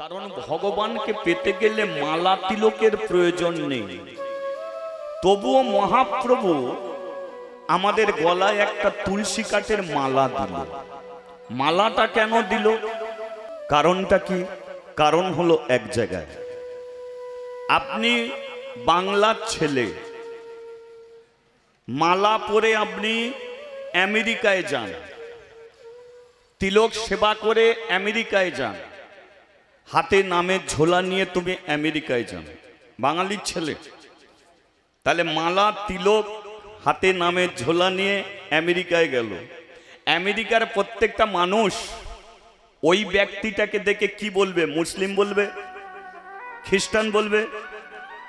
কারণ ভগবানকে পেতে গেলে মালা তিলকের প্রয়োজন নেই। তবুও মহাপ্রভু আমাদের গলায় একটা তুলসী কাঠের মালা দিল। মালাটা কেন দিল? কারণটা কি? কারণ হলো এক জায়গায়, আপনি বাংলার ছেলে, মালা পরে আপনি আমেরিকায় যান, তিলক সেবা করে আমেরিকায় যান, হাতে নামের ঝোলা নিয়ে তুমি আমেরিকায় যান, বাঙালির ছেলে, তাহলে মালা তিলক হাতে নামের ঝোলা নিয়ে আমেরিকায় গেল। আমেরিকার প্রত্যেকটা মানুষ ওই ব্যক্তিটাকে দেখে কি বলবে? মুসলিম বলবে, খ্রিস্টান বলবে,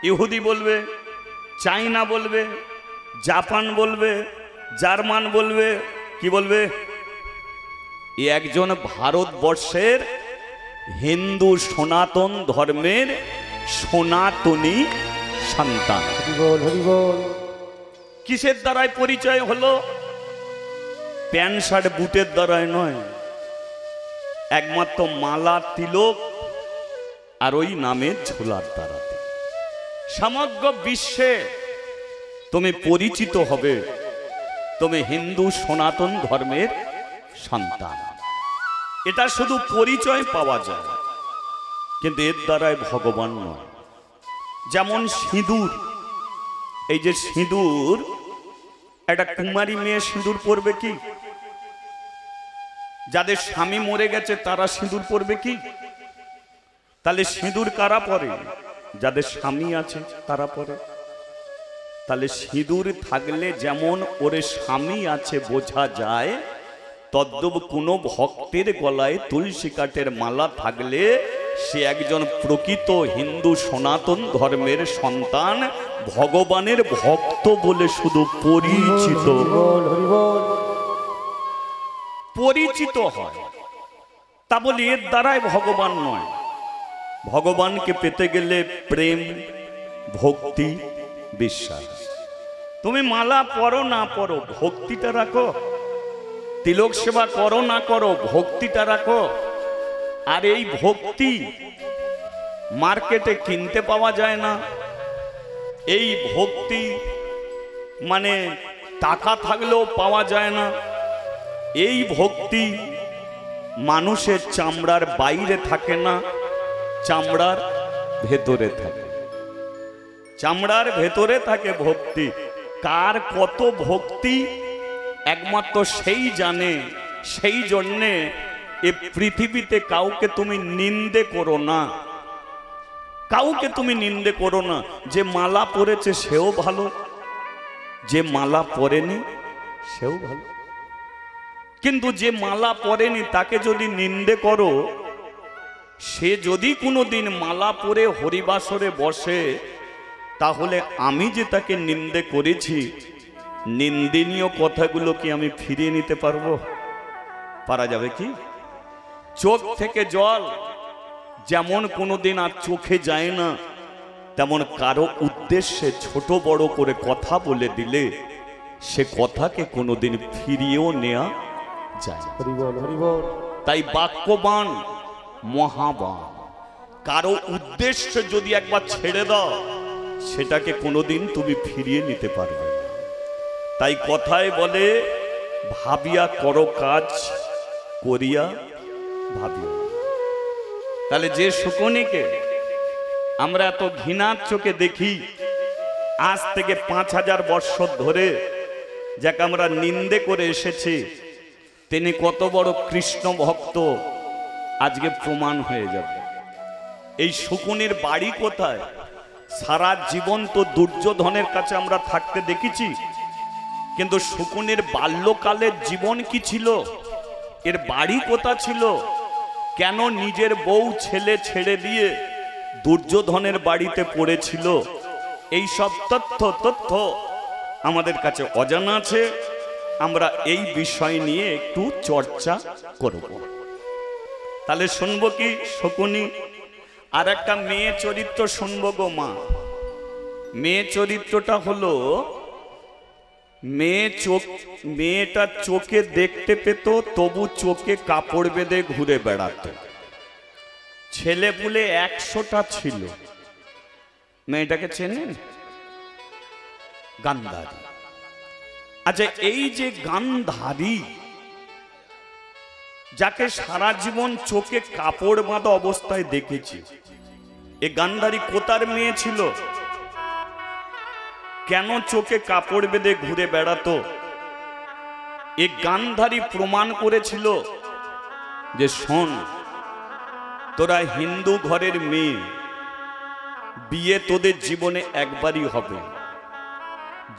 ইহুদি বলবে, চাইনা বলবে, জাপান বলবে, জার্মান বলবে, কি বলবে? এ একজন ভারতবর্ষের হিন্দু সনাতন ধর্মের সনাতনী সন্তান। কিসের দ্বারায় পরিচয় হলো? প্যান্ট শার্ট বুটের দ্বারায় নয়, একমাত্র মালা তিলক আর ওই নামের ঝোলার দ্বারা। সমগ্র বিশ্বে তুমি পরিচিত হবে তুমি হিন্দু সনাতন ধর্মের সন্তান। এটা শুধু পরিচয় পাওয়া যায়, কিন্তু এর দ্বারাই ভগবান নয়। যেমন সিঁদুর, এই যে সিঁদুর, একটা কুমারী মেয়ে সিঁদুর পরবে কি? যাদের স্বামী মরে গেছে তারা সিঁদুর পরবে কি? তাহলে সিঁদুর কারা পরে? যাদের স্বামী আছে তারা পরে। তাহলে সিঁদুর থাকলে যেমন ওরে স্বামী আছে বোঝা যায়, তদ্রূপ কোনো ভক্তের গলায় তুলসী কাঠের মালা থাকলে সে একজন প্রকৃত হিন্দু সনাতন ধর্মের সন্তান, ভগবানের ভক্ত বলে শুধু পরিচিত পরিচিত হয়। তা বলি এর দ্বারাই ভগবান নয়। ভগবানকে পেতে গেলে প্রেম, ভক্তি, বিশ্বাস। তুমি মালা পরো না পরো, ভক্তিটা রাখো। তিলক সেবা করো না করো, ভক্তিটা রাখো। আর এই ভক্তি মার্কেটে কিনতে পাওয়া যায় না। এই ভক্তি মানে টাকা থাকলেও পাওয়া যায় না। এই ভক্তি মানুষের চামড়ার বাইরে থাকে না, চামড়ার ভেতরে থাকে। চামড়ার ভেতরে থাকে ভক্তি। কার কত ভক্তি একমাত্র সেই জানে। সেই জন্যে এ পৃথিবীতে কাউকে তুমি নিন্দে করো না, কাউকে তুমি নিন্দে করো না। যে মালা পরেছে সেও ভালো, যে মালা পরেনি সেও ভালো। কিন্তু যে মালা পরেনি তাকে যদি নিন্দে করো, সে যদি কোনোদিন মালা পরে হরিবাসরে বসে, তাহলে আমি যে তাকে নিন্দে করেছি, নিন্দনীয় কথাগুলো কি আমি ফিরিয়ে নিতে পারবো? পারা যাবে কি? চোখ থেকে জল যেমন কোনোদিন আর চোখে যায় না, তেমন কারো উদ্দেশ্যে ছোট বড় করে কথা বলে দিলে সে কথাকে কোনোদিন ফিরিয়েও নেওয়া যায়। তাই বাক্যবান মহাবান। কারো উদ্দেশ্য যদি একবার ছেড়ে দাও, সেটাকে কোনোদিন তুমি ফিরিয়ে নিতে পারবে না। তাই কথায় বলে, ভাবিয়া করো কাজ, করিয়া ভাবিও। তাহলে যে শকুনিকে আমরা এত ঘৃণার চোখে দেখি, আজ থেকে 5000 বৎসর ধরে যাকে আমরা নিন্দে করে এসেছি, তিনি কত বড় কৃষ্ণ ভক্ত আজকে প্রমাণ হয়ে যাবে। এই শকুনির বাড়ি কোথায়? সারা জীবন তো দুর্যোধনের কাছে আমরা থাকতে দেখেছি, কিন্তু শকুনির বাল্যকালের জীবন কি ছিল? এর বাড়ি কোথা ছিল? কেন নিজের বউ ছেলে ছেড়ে দিয়ে দুর্যোধনের বাড়িতে পড়েছিল? এই সব তথ্য আমাদের কাছে অজানা আছে। আমরা এই বিষয় নিয়ে একটু চর্চা করব। তাহলে শুনবো কি শকুনি? আর একটা মেয়ে চরিত্র শুনবো গো মা। মেয়ে চরিত্রটা হলো, মেয়েটা চোখে দেখতে পেত, তবু চোখে কাপড় বেঁধে ঘুরে বেড়াতো। ছেলে পুলে 100টা ছিল। মেয়েটাকে চেনেন? গান্ধারী। আচ্ছা, এই যে গান্ধারী, যাকে সারা জীবন চোখে কাপড় বাঁধা অবস্থায় দেখেছি, এ গান্ধারী কোথার মেয়ে ছিল? কেন চোখে কাপড় বেঁধে ঘুরে বেড়াতো? এ গান্ধারী প্রমাণ করেছিল যে শোন, তোরা হিন্দু ঘরের মেয়ে, বিয়ে তোদের জীবনে একবারই হবে।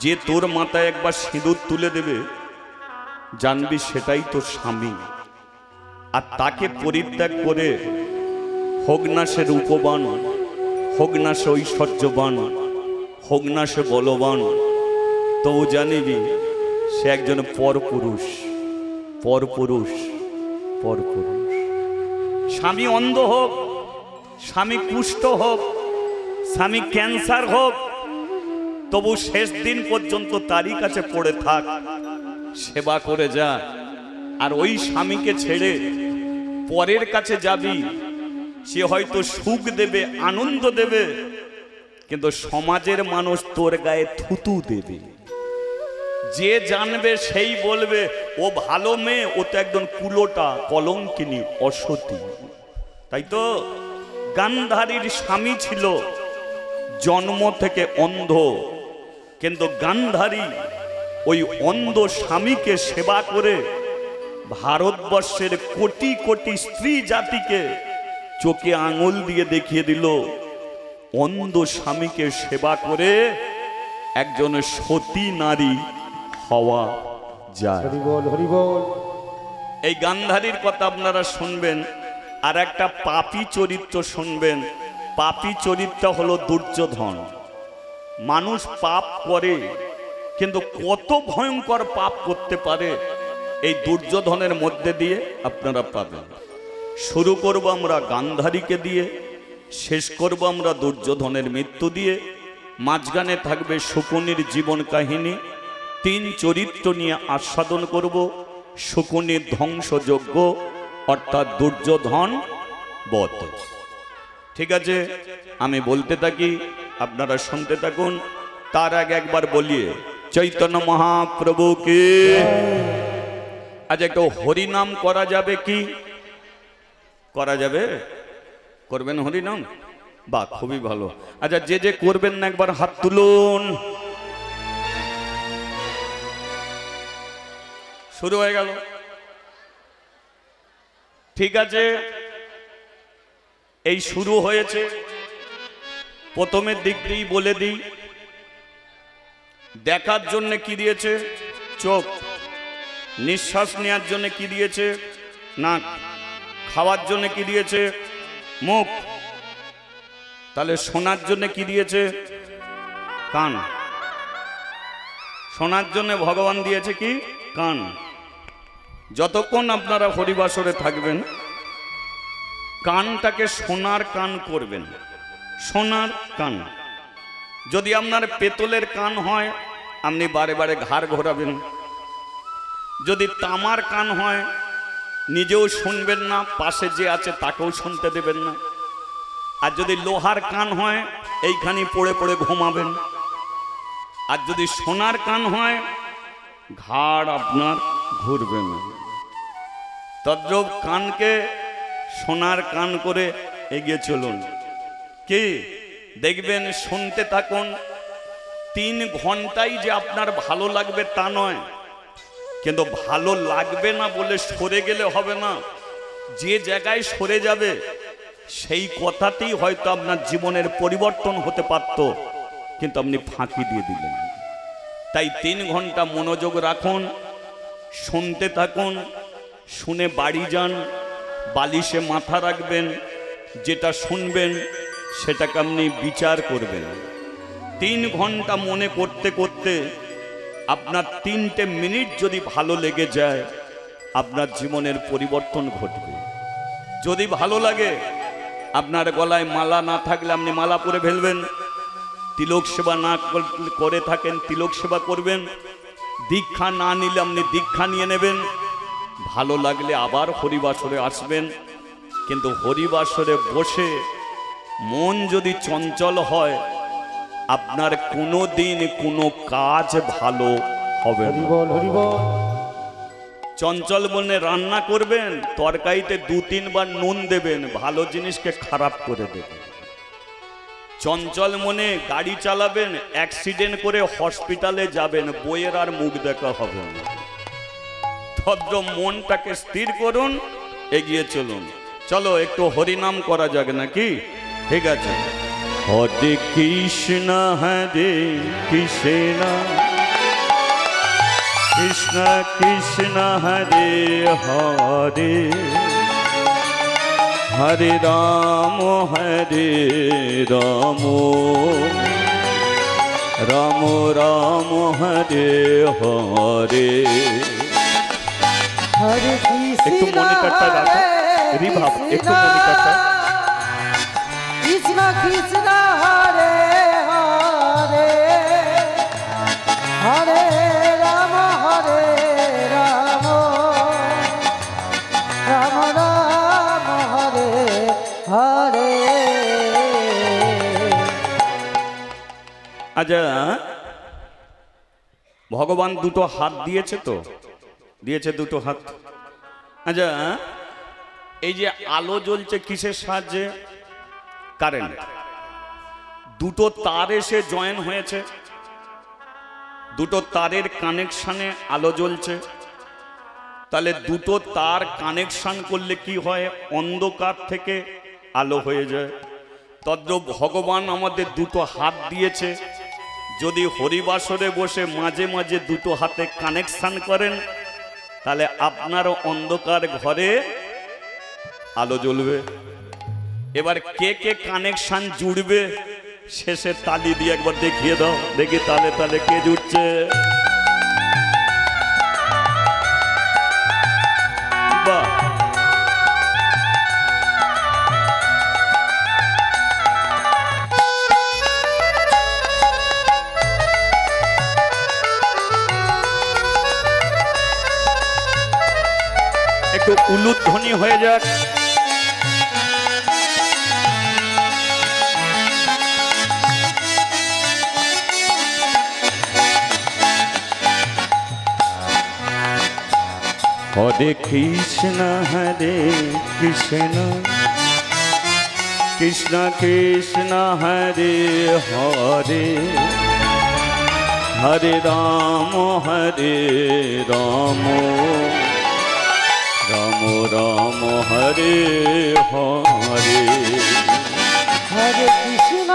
যে তোর মাথায় একবার সিঁদুর তুলে দেবে, জানবি সেটাই তোর স্বামী। আর তাকে পরিত্যাগ করে হোক না সে রূপবান, হোক না সে ঐশ্বর্যবান, হোক না সে বলবান, তবু জানিবি সে একজন পরপুরুষ, পরপুরুষ, পরপুরুষ। স্বামী অন্ধ হোক, স্বামী কুষ্ঠ হোক, স্বামী ক্যান্সার হোক, তবু শেষ দিন পর্যন্ত তারই কাছে পড়ে থাক, সেবা করে যা। আর ওই স্বামীকে ছেড়ে পরের কাছে যাবি, সে হয়তো সুখ দেবে, আনন্দ দেবে, কিন্তু সমাজের মানুষ তোর গায়ে থুতু দেবে। যে জানবে সেই বলবে ও ভালো মেয়ে, ও তো একদম কুলোটা, কলঙ্কিনী, অসতী। তাই তো গান্ধারীর স্বামী ছিল জন্ম থেকে অন্ধ, কিন্তু গান্ধারী ওই অন্ধ স্বামীকে সেবা করে ভারতবর্ষের কোটি কোটি স্ত্রী জাতিকে চোখে আঙুল দিয়ে দেখিয়ে দিল, অন্ধ স্বামীকে সেবা করে একজন সতী নারী হওয়া যায়। এই গান্ধারীর কথা আপনারা শুনবেন। আর একটা পাপী চরিত্র শুনবেন। পাপী চরিত্র হলো দুর্যোধন। মানুষ পাপ করে, কিন্তু কত ভয়ঙ্কর পাপ করতে পারে এই দুর্যোধনের মধ্যে দিয়ে আপনারা পাবেন। শুরু করব আমরা গান্ধারীকে দিয়ে, শেষ করব আমরা দুর্যোধনের মৃত্যু দিয়ে। মাঝখানে থাকবে শকুনির জীবন কাহিনী। 3 চরিত্র নিয়ে আস্বাদন করব। শকুনির ধ্বংসযজ্ঞ অর্থাৎ দুর্যোধন বধ। ঠিক আছে, আমি বলতে থাকি, আপনারা শুনতে থাকুন। তার আগে একবার বলিয়ে চৈতন্য মহাপ্রভুকে। আজ একটু হরিনাম করা যাবে কি? করা যাবে? করবেন হরিনাম? বাহ, খুবই ভালো। আচ্ছা, যে যে করবেন না একবার হাত তুলুন। শুরু হয়ে গেল। ঠিক আছে, এই শুরু হয়েছে। প্রথমের দিক দিয়েই বলে দিই, দেখার জন্য কি দিয়েছে? চোখ। নিঃশ্বাস নেওয়ার জন্য কি দিয়েছে? নাক। খাওয়ার জন্য কি দিয়েছে? মুখ। তাহলে শোনার জন্য কি দিয়েছে? কান। শোনার জন্য ভগবান দিয়েছে কি? কান। যতক্ষণ আপনারা হরিবাসরে থাকবেন, কানটাকে সোনার কান করবেন। সোনার কান। যদি আপনার পেতলের কান হয়, আপনি বারে বারে ঘাড় ঘোরাবেন। যদি তামার কান হয়, নিজেও শুনবেন না, পাশে যে আছে তাকেও শুনতে দেবেন না। আর যদি লোহার কান হয়, এইখানে পড়ে পড়ে ঘুমাবেন। আর যদি সোনার কান হয়, ঘাড় আপনার ঘুরবে না। তদ্রূপ কানকে সোনার কান করে এগিয়ে চলুন। কি দেখবেন? শুনতে থাকুন। 3 ঘন্টাই যে আপনার ভালো লাগবে তা নয়, কিন্তু ভালো লাগবে না বলে সরে গেলে হবে না। যে জায়গায় সরে যাবে সেই কথাতেই হয়তো আপনার জীবনের পরিবর্তন হতে পারত, কিন্তু আপনি ফাঁকি দিয়ে দিলেন। তাই 3 ঘন্টা মনোযোগ রাখুন, শুনতে থাকুন। শুনে বাড়ি যান, বালিশে মাথা রাখবেন। যেটা শুনবেন সেটাকে আপনি বিচার করবেন। 3 ঘন্টা মনে করতে করতে আপনার 3টে মিনিট যদি ভালো লেগে যায়, আপনার জীবনের পরিবর্তন ঘটবে। যদি ভালো লাগে, আপনার গলায় মালা না থাকলে আপনি মালা পরে ফেলবেন। তিলক সেবা না করে থাকেন, তিলক সেবা করবেন। দীক্ষা না নিলে আপনি দীক্ষা নিয়ে নেবেন। ভালো লাগলে আবার হরিবাসরে আসবেন। কিন্তু হরিবাসরে বসে মন যদি চঞ্চল হয়, আপনার কোনো দিন কোনো কাজ ভালো হবে না। চঞ্চল মনে রান্না করবেন, তরকারিতে 2-3 বার নুন দেবেন, ভালো জিনিসকে খারাপ করে দেবেন। চঞ্চল মনে গাড়ি চালাবেন, অ্যাক্সিডেন্ট করে হসপিটালে যাবেন, বইয়ের আর মুখ দেখা হবে না। ভদ্র মনটাকে স্থির করুন, এগিয়ে চলুন। চলো একটু হরিনাম করা যাক নাকি? ঠিক আছে। হরে কৃষ্ণ হরে কৃষ্ণ কৃষ্ণ কৃষ্ণ হরে হরে হরে রাম রাম রাম হরে হরে। একটু মনিটরটা রাখো, রিভাব একটু মনিটরটা। কৃষ্ণ কৃষ্ণ হরে হরে হরে রাম রাম রাম হরে হরে। আচ্ছা, ভগবান দুটো হাত দিয়েছে তো, দিয়েছে দুটো হাত। আচ্ছা, এই যে আলো জ্বলছে কিসের সাহায্যে? কারেন্ট। দুটো তার এসে জয়েন হয়েছে, দুটো তারের কানেকশনে আলো জ্বলছে। তাহলে দুটো তার কানেকশন করলে কি হয়? অন্ধকার থেকে আলো হয়ে যায়। তদ্রূপ ভগবান আমাদের দুটো হাত দিয়েছে। যদি হরিবাসরে বসে মাঝে মাঝে দুটো হাতে কানেকশন করেন, তাহলে আপনারও অন্ধকার ঘরে আলো জ্বলবে। এবার কে কে কানেকশন জুড়বে শেষে তালি দিয়ে একবার দেখিয়ে দাও, দেখি তালে তালে কে জুড়ছে। বাহ, একটু উলুধ্বনি হয়ে যাক। হরে কৃষ্ণ হরে কৃষ্ণ কৃষ্ণ কৃষ্ণ হরে হরে হরে রাম রাম রাম হরে হরে। হরে কৃষ্ণ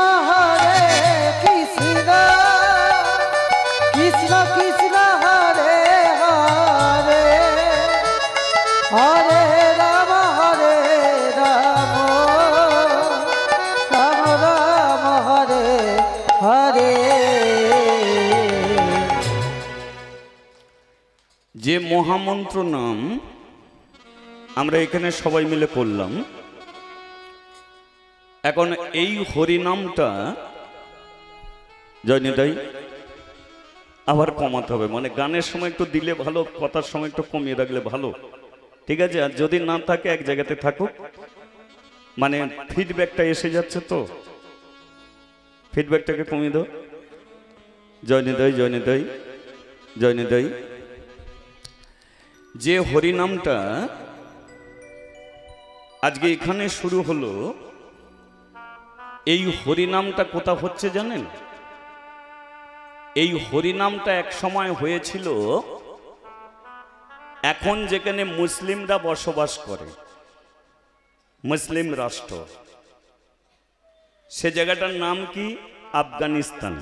কৃষ্ণ কৃষ্ণ হরে হরে হরে রাম রাম রাম হরে হরে। যে মহামন্ত্র নাম আমরা এখানে সবাই মিলে করলাম, এখন এই হরিনামটা জয়নিতাই আবার কমাতে হবে। মানে গানের সময় একটু দিলে ভালো, কথার সময় একটু কমিয়ে রাখলে ভালো, ঠিক আছে? আর যদি না থাকে এক জায়গাতে থাকুক, মানে ফিডব্যাকটা এসে যাচ্ছে তো, ফিডব্যাকটাকে কমিয়ে দাও। জয়নিতাই জয়নিতাই জয়নিতাই। যে হরিনামটা আজকে এখানে শুরু হলো, এই হরিনামটা কোথা হচ্ছে জানেন? এই হরিনামটা এক সময় হয়েছিল এখন যেখানে মুসলিমরা বসবাস করে, মুসলিম রাষ্ট্র, সে জায়গাটার নাম কি? আফগানিস্তান।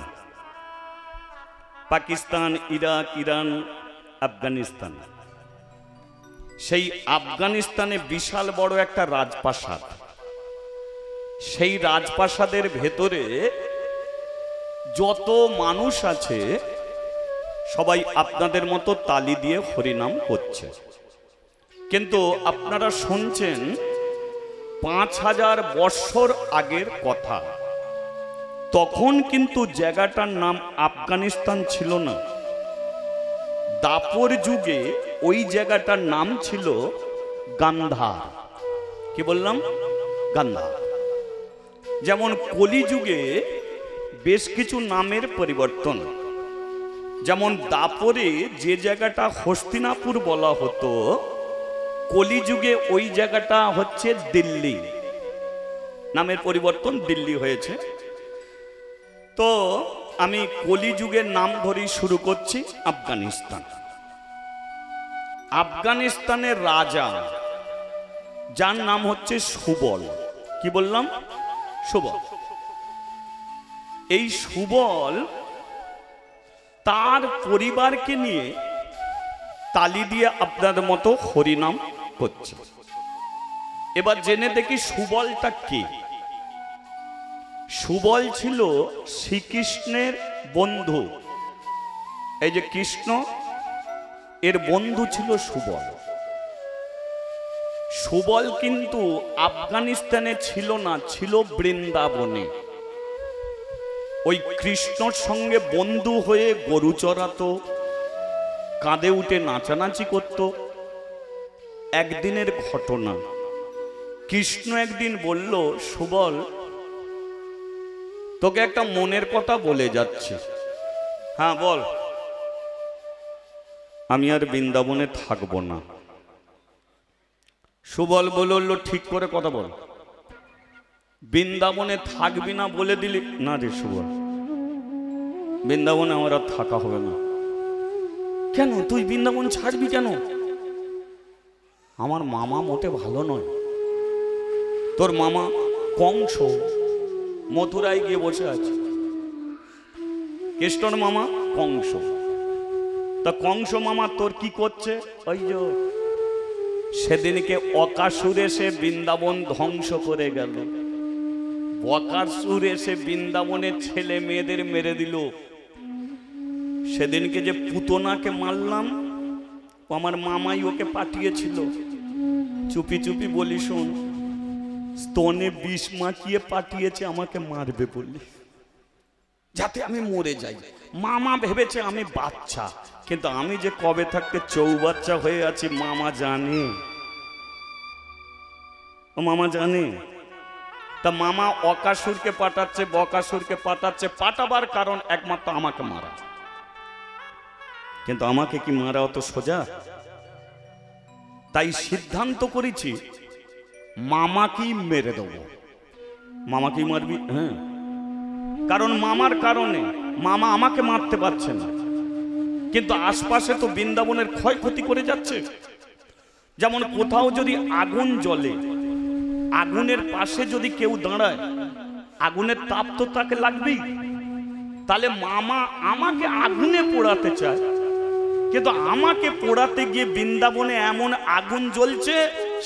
Pakistan, Iraq, Iran, Afghanistan. সেই আফগানিস্তানে বিশাল বড় একটা রাজপ্রাসাদ। সেই রাজপ্রাসাদের ভেতরে যত মানুষ আছে সবাই আপনাদের মতো তালি দিয়ে হরিনাম করছে। কিন্তু আপনারা শুনছেন 5000 বৎসর আগের কথা। তখন কিন্তু জায়গাটার নাম আফগানিস্তান ছিল না। দাপর যুগে ওই জায়গাটার নাম ছিল গান্ধার। কি বললাম? গান্ধার। যেমন কলিযুগে বেশ কিছু নামের পরিবর্তন, যেমন দাপরে যে জায়গাটা হস্তিনাপুর বলা হতো, কলিযুগে ওই জায়গাটা হচ্ছে দিল্লি, নামের পরিবর্তন দিল্লি হয়েছে। তো আমি কলিযুগের নাম ধরেই শুরু করছি। আফগানিস্তান। আফগানিস্তানের রাজা, যার নাম হচ্ছে সুবল। কি বললাম? সুবল। এই সুবল তার পরিবারকে নিয়ে তালি দিয়ে আপনার মতো হরিনাম করছে। এবার জেনে দেখি সুবলটা কে। সুবল ছিল শ্রীকৃষ্ণের বন্ধু। এই যে কৃষ্ণ, এর বন্ধু ছিল সুবল। সুবল কিন্তু আফগানিস্তানে ছিল না, ছিল বৃন্দাবনে। ওই কৃষ্ণর সঙ্গে বন্ধু হয়ে গরু চড়াতো, কাঁধে উঠে নাচানাচি করত। একদিনের ঘটনা, কৃষ্ণ একদিন বলল, সুবল, তোকে একটা মনের কথা বলে যাচ্ছে। হ্যাঁ বল। আমি আর বৃন্দাবনে থাকবো না। সুবল বলল, ঠিক করে কথা বল, বৃন্দাবনে থাকবি না বলে দিলি? না রে সুবল, বৃন্দাবনে আমার আর থাকা হবে না। কেন? তুই বৃন্দাবন ছাড়বি কেন? আমার মামা মোটে ভালো নয়। তোর মামা কংস মথুরায় গিয়ে বসে আছে। কৃষ্ণর মামা কংস। তা কংস মামা তোর কি করছে? ওই যে সেদিনকে অকাসুর এসে বৃন্দাবন ধ্বংস করে গেল। অকাসুর এসে বৃন্দাবনের ছেলে মেয়েদের মেরে দিল। সেদিনকে যে পুতনাকে মারলাম, ও আমার মামাই ওকে পাঠিয়েছিল। চুপি চুপি বলি, শোন, স্তনে বিষ মাখিয়ে পাঠিয়েছে আমাকে মারবে বলি, যাতে আমি মরে যাই। মামা ভেবেছে আমি বাচ্চা, কিন্তু আমি যে কবে থাকতে চৌবাচ্চা হয়ে আছি মামা জানে। ও মামা জানে। তা মামা অকাসুরকে পাঠাচ্ছে, বকাসুরকে পাঠাচ্ছে। পাঠাবার কারণ একমাত্র আমাকে মারা। কিন্তু আমাকে কি মারা অত সোজা? তাই সিদ্ধান্ত করেছি মামাকেই মেরে দেবো। মামাকেই মারবি? হ্যাঁ, কারণ মামার কারণে মামা আমাকে মারতে পারছে না, কিন্তু আশপাশে তো বৃন্দাবনের ক্ষয়ক্ষতি করে যাচ্ছে। যেমন কোথাও যদি আগুন জ্বলে, আগুনের পাশে যদি কেউ দাঁড়ায়, আগুনের তাপ তো তাকে লাগবেই। তাহলে মামা আমাকে আগুনে পোড়াতে চায়, কিন্তু আমাকে পোড়াতে গিয়ে বৃন্দাবনে এমন আগুন জ্বলছে,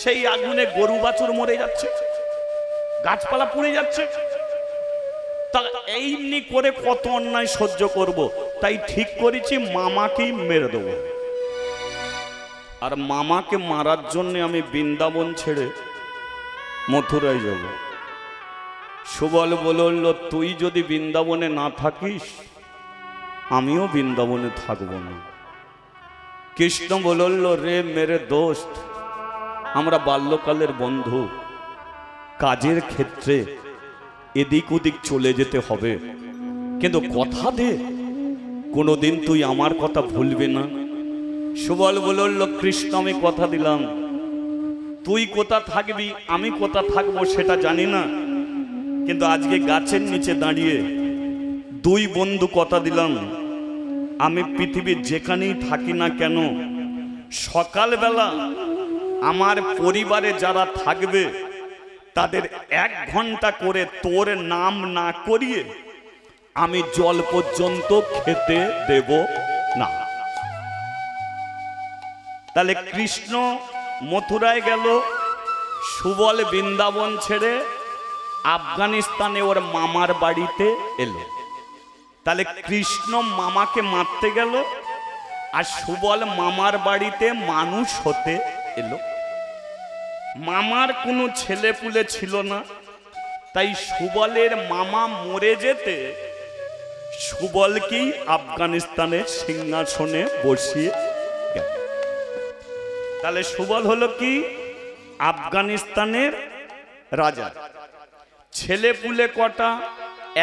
সেই আগুনে গরু বাছুর মরে যাচ্ছে, গাছপালা পুড়ে যাচ্ছে। তা এইমনি করে কত অন্যায় সহ্য করব। তাই ঠিক করেছি মামাকেই মেরে দেবো। আর মামাকে মারার জন্য আমি বৃন্দাবন ছেড়ে মথুরায় যাব। সুবল বলল, তুই যদি বৃন্দাবনে না থাকিস, আমিও বৃন্দাবনে থাকবো না। কৃষ্ণ বলল, রে মেরে দোস্ত, আমরা বাল্যকালের বন্ধু, কাজের ক্ষেত্রে এদিক ওদিক চলে যেতে হবে, কিন্তু কথা দে কোনোদিন তুই আমার কথা ভুলবি না। সুবল বলল, কৃষ্ণ, আমি কথা দিলাম। তুই কোথা থাকবি, আমি কোথা থাকবো সেটা জানি না, কিন্তু আজকে গাছের নিচে দাঁড়িয়ে দুই বন্ধু কথা দিলাম, আমি পৃথিবীর যেখানেই থাকি না কেন, সকালবেলা আমার পরিবারে যারা থাকবে তাদের 1 ঘন্টা করে তোর নাম না করিয়ে আমি জল পর্যন্ত খেতে দেব না। তাহলে কৃষ্ণ মথুরায় গেল, সুবল বৃন্দাবন ছেড়ে আফগানিস্তানে ওর মামার বাড়িতে এলো। তাহলে কৃষ্ণ মামাকে মারতে গেল, আর সুবল মামার বাড়িতে মানুষ হতে এলো। মামার কোনো ছেলে পুলে ছিল না, তাই সুবলের মামা মরে যেতে সুবলকেই আফগানিস্তানের সিংহাসনে বসিয়ে গেল। তাহলে সুবল হলো কি? আফগানিস্তানের রাজা। ছেলে পুলে কটা?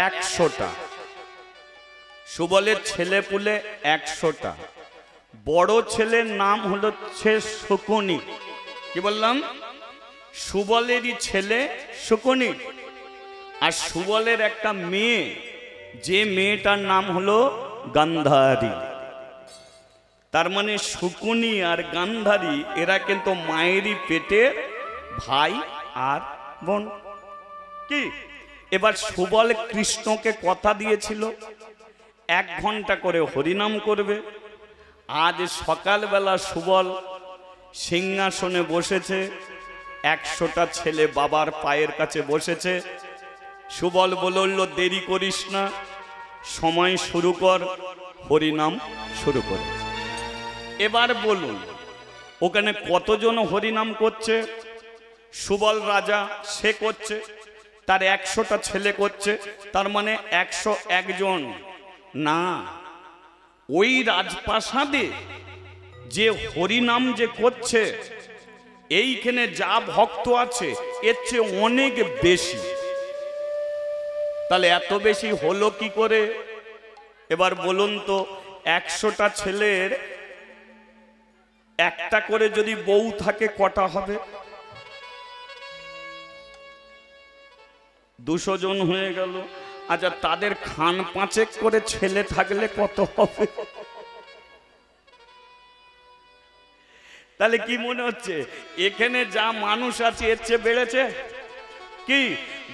100টা। সুবলের ছেলে পুলে 100টা। বড় ছেলের নাম হচ্ছে শকুনি। কি বললাম? সুবলেরই ছেলে শকুনি। আর সুবলের একটা মেয়ে, যে মেয়েটার নাম হলো গান্ধারী। তার মানে শকুনি আর গান্ধারী এরা কিন্তু মায়েরই পেটের ভাই আর বোন। কি এবার সুবল কৃষ্ণকে কথা দিয়েছিল 1 ঘন্টা করে হরিনাম করবে। আজ সকালবেলা সুবল সিংহাসনে বসেছে, 100টা ছেলে বাবার পায়ের কাছে বসেছে। সুবল বলল, দেরি করিস না, সময় শুরু কর, হরিনাম শুরু কর। এবার বলুন ওখানে কতজন হরিনাম করছে? সুবল রাজা সে করছে, তার 100টা ছেলে করছে, তার মানে 101 জন না। ওই রাজপ্রাসাদে যে হরিনাম যে করছে, এইখানে যা ভক্ত আছে এর চেয়ে অনেক বেশি। তাহলে এত বেশি হলো কি করে? এবার বলুন তো, 100টা ছেলের একটা করে যদি বউ থাকে কটা হবে? 200 জন হয়ে গেল। আচ্ছা, তাদের খান 5 করে ছেলে থাকলে কত হবে? তাহলে কি মনে হচ্ছে এখানে যা মানুষ আছে এর চেয়ে বেড়েছে? কি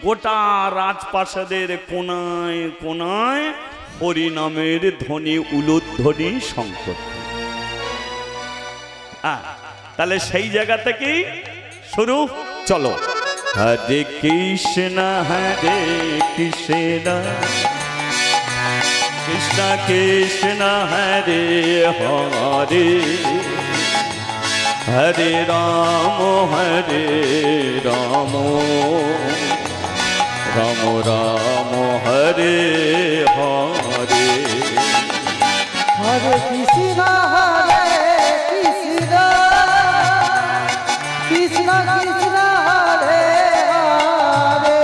গোটা রাজপ্রাসাদের কোনায় কোনায় হরিনামের ধ্বনি, উলুধ্বনি, শঙ্খ। তাহলে সেই জায়গা থেকেই শুরু। চলো, হরে কৃষ্ণ কৃষ্ণ কৃষ্ণ হরে হরে, হরে রাম রাম রাম হরে হরে। হরে কৃষ্ণ কৃষ্ণ কৃষ্ণ কৃষ্ণ হরে হরে,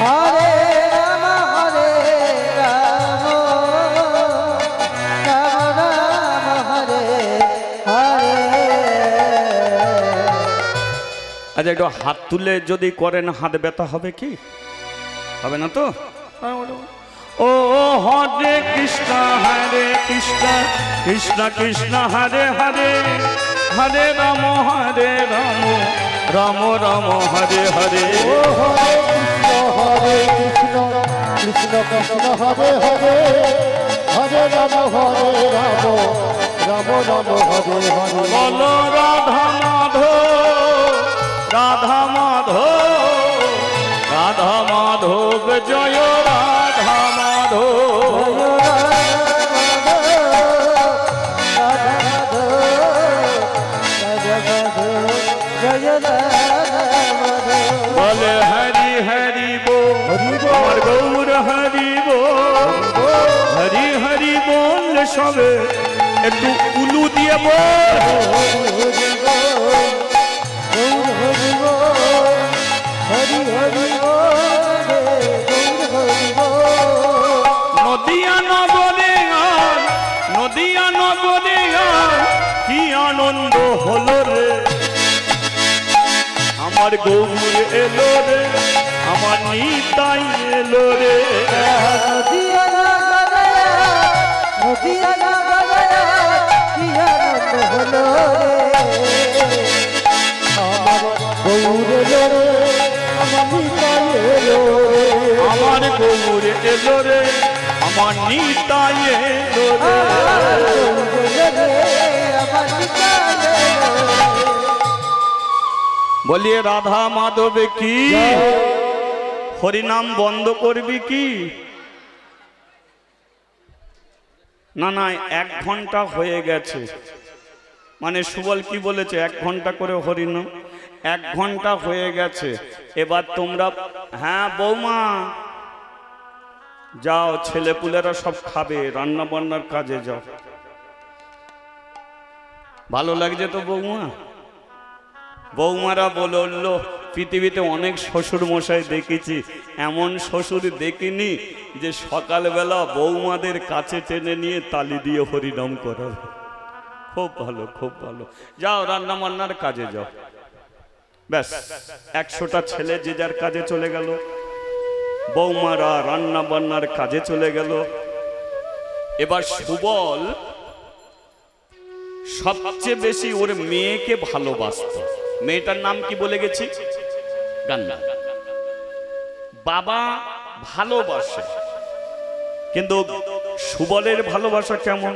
হরে রাম রাম রাম হরে হরে। আচ্ছা, একটু হাত তুলে যদি করেন হাত ব্যথা হবে কি? হবে না তো? ও হরে কৃষ্ণ কৃষ্ণ কৃষ্ণ হরে হরে, হরে রাম রাম রাম হরে হরে। ও হরে কৃষ্ণ কৃষ্ণ কৃষ্ণ হরে হরে, হরে রাম রাম রাম হরে হরে। বলো রাধা মাধব জয় রাধা মাধব। বলে হরি হরি বল, আমার গৌর হরি বল, হরি হরি বল সবে একটু উলু দিয়ে বল। নদিয়া নগরে কি আনন্দ হলো রে, আমার গৌর এলো রে, আমার নিতাই এলো রে। নদিয়া নগরে কি আনন্দ হলো রে, আমার গৌর এলো রে, আমার নিতাই এলো রে। আমার গৌর এলো রে, আমার নিতাই এলো রে। বলিয়ে রাধা মাধব কি? হরিনাম বন্ধ করবি কি? না না, 1 ঘন্টা হয়ে গেছে। মানে সুবল কি বলেছে? 1 ঘন্টা করে হরিনাম। 1 ঘন্টা হয়ে গেছে। এবার তোমরা, হ্যাঁ বৌমা যাও, ছেলেপুলেরা সব খাবে, রান্না বান্নার কাজে যাও। ভালো লাগছে তো বৌমা? বৌমারা বলল, পৃথিবীতে অনেক শ্বশুর মশাই দেখেছি, এমন শ্বশুর দেখিনি যে সকালবেলা বৌমাদের কাছে টেনে নিয়ে তালি দিয়ে হরিনাম করার। খুব ভালো, খুব ভালো। যাও রান্না বান্নার কাজে যাও। ব্যাস, 100টা ছেলে যে যার কাজে চলে গেল, বৌমারা রান্না বান্নার কাজে চলে গেল। এবার সুবল সবচেয়ে বেশি ওর মেয়েকে ভালোবাসত। মেয়েটার নাম কি বলে গেছি? গান্না। বাবা ভালোবাসে, কিন্তু সুবলের ভালোবাসা কেমন?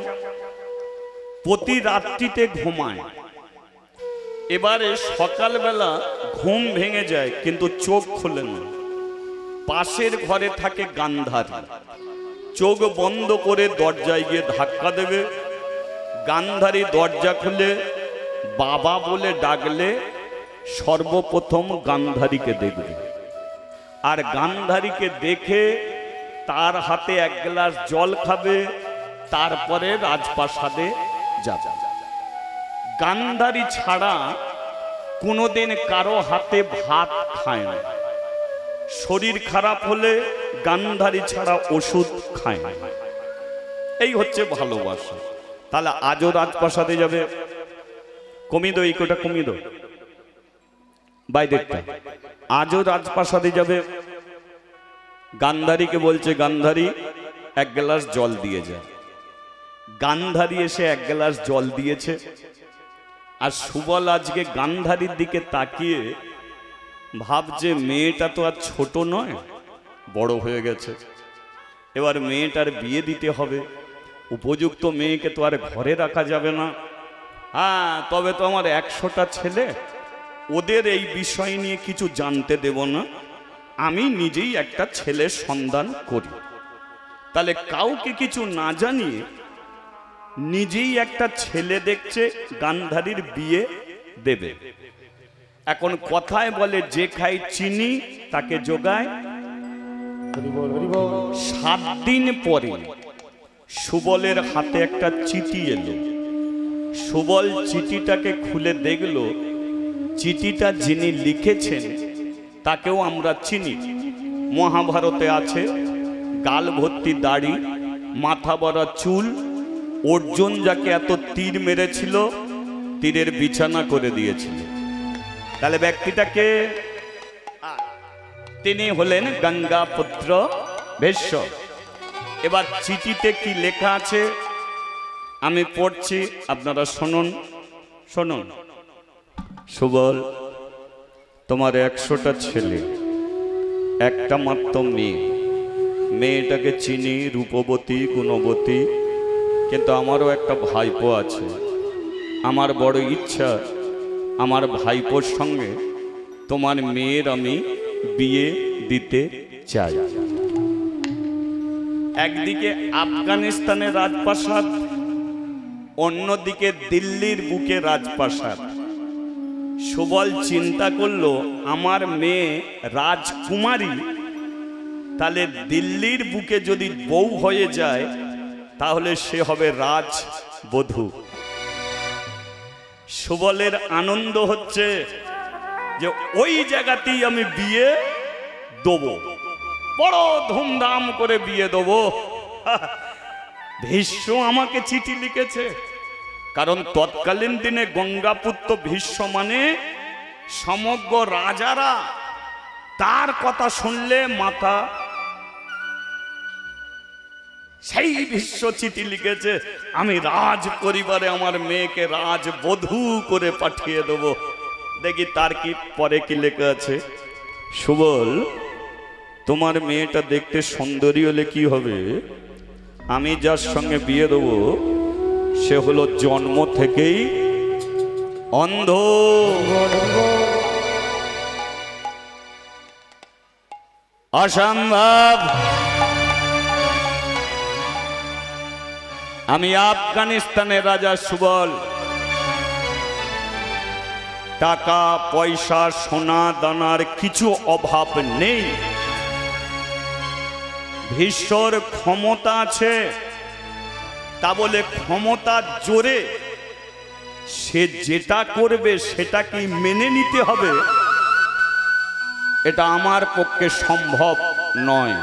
প্রতি রাত্রিতে ঘুমায়। এবারে সকালবেলা ঘুম ভেঙে যায়, কিন্তু চোখ খোলে না। পাশের ঘরে থাকে গান্ধারী, চোখ বন্ধ করে দরজায় গিয়ে ধাক্কা দেবে। গান্ধারী দরজা খুলে বাবা বলে ডাকলে সর্বপ্রথম গান্ধারীকে দেখবে, আর গান্ধারীকে দেখে তার হাতে 1 গ্লাস জল খাবে, তারপরে রাজপ্রাসাদে যাবে। গান্ধারী ছাড়া কোনোদিন কারো হাতে ভাত খায় না। শরীর খারাপ হলে গান্ধারী ছাড়া ওষুধ খায় না। এই হচ্ছে ভালোবাসা। তাহলে আজও রাজপ্রাসাদে যাবে। কমিয়ে দো, এই কোটা কমিয়ে দো, বাইরেটা। আজও রাজপ্রাসাদে যাবে। গান্ধারীকে বলছে, গান্ধারী 1 গ্লাস জল দিয়ে যায়। গান্ধারী এসে 1 গ্লাস জল দিয়েছে। আর সুবল আজকে গান্ধারীর দিকে তাকিয়ে ভাবছে, মেয়েটা তো আর ছোট নয়, বড় হয়ে গেছে। এবার মেয়েটার বিয়ে দিতে হবে। উপযুক্ত মেয়েকে তো আর ঘরে রাখা যাবে না। হ্যাঁ, তবে তো আমার 100টা ছেলে, ওদের এই বিষয় নিয়ে কিছু জানতে দেব না। আমি নিজেই একটা ছেলের সন্ধান করি। তাহলে কাউকে কিছু না জানিয়ে নিজেই একটা ছেলে দেখছে গান্ধারীর বিয়ে দেবে। এখন কথায় বলে, যে খায় চিনি তাকে যোগায়। 7 দিন পরে সুবলের হাতে একটা চিঠি এলো। সুবল চিঠিটাকে খুলে দেখল, চিঠিটা যিনি লিখেছেন তাকেও আমরা চিনি। মহাভারতে আছে, গাল ভর্তি দাড়ি, মাথা ভরা চুল। অর্জুন যাকে এত তীর মেরেছিল, তীরের বিছানা করে দিয়েছিল। তাহলে ব্যক্তিটাকে, তিনি হলেন গঙ্গা পুত্র ভীষ্ম। এবার চিঠিতে কি লেখা আছে আমি পড়ছি, আপনারা শুনুন। শুনুন। সুবল, তোমার 100টা ছেলে, একটা মাত্র মেয়ে। মেয়েটাকে চিনি, রূপবতী, গুণবতী, কিন্তু আমারও একটা ভাইপো আছে। আমার বড় ইচ্ছা, আমার ভাইপোর সঙ্গে তোমার মেয়ের আমি বিয়ে দিতে চাই। একদিকে আফগানিস্তানের রাজপ্রাসাদ, অন্যদিকে দিল্লির বুকে রাজপ্রাসাদ। সুবল চিন্তা করলো, আমার মেয়ে রাজকুমারী, তাহলে দিল্লির বুকে যদি বউ হয়ে যায় তাহলে সে হবে রাজবধূ। সুবলের আনন্দ হচ্ছে যে ওই জায়গাতেই আমি বিয়ে দেবো, বড় ধুমধাম করে বিয়ে দেবো। ভীষ্ম আমাকে চিঠি লিখেছে, কারণ তৎকালীন দিনে গঙ্গাপুত্র ভীষ্ম মানে সমগ্র রাজারা তার কথা শুনলে মাথা। সেই ভীষ্ম চিঠি লিখেছে, আমি রাজ পরিবারে আমার মেয়েকে রাজবধূ করে পাঠিয়ে দেব। দেখি তার কি পরে কি লেখা আছে। সুবল, তোমার মেয়েটা দেখতে সুন্দরী হলে কি হবে? আমি যার সঙ্গে বিয়ে দেব সে হলো জন্ম থেকেই অন্ধ। অসম্ভব। আমি আফগানিস্তানের রাজা সুবল, টাকা পয়সা সোনা দানার কিছু অভাব নেই। ভীষ্মর ক্ষমতা আছে, তা বলে ক্ষমতার জোরে সে যেটা করবে সেটা কি মেনে নিতে হবে, এটা আমার পক্ষে সম্ভব নয়।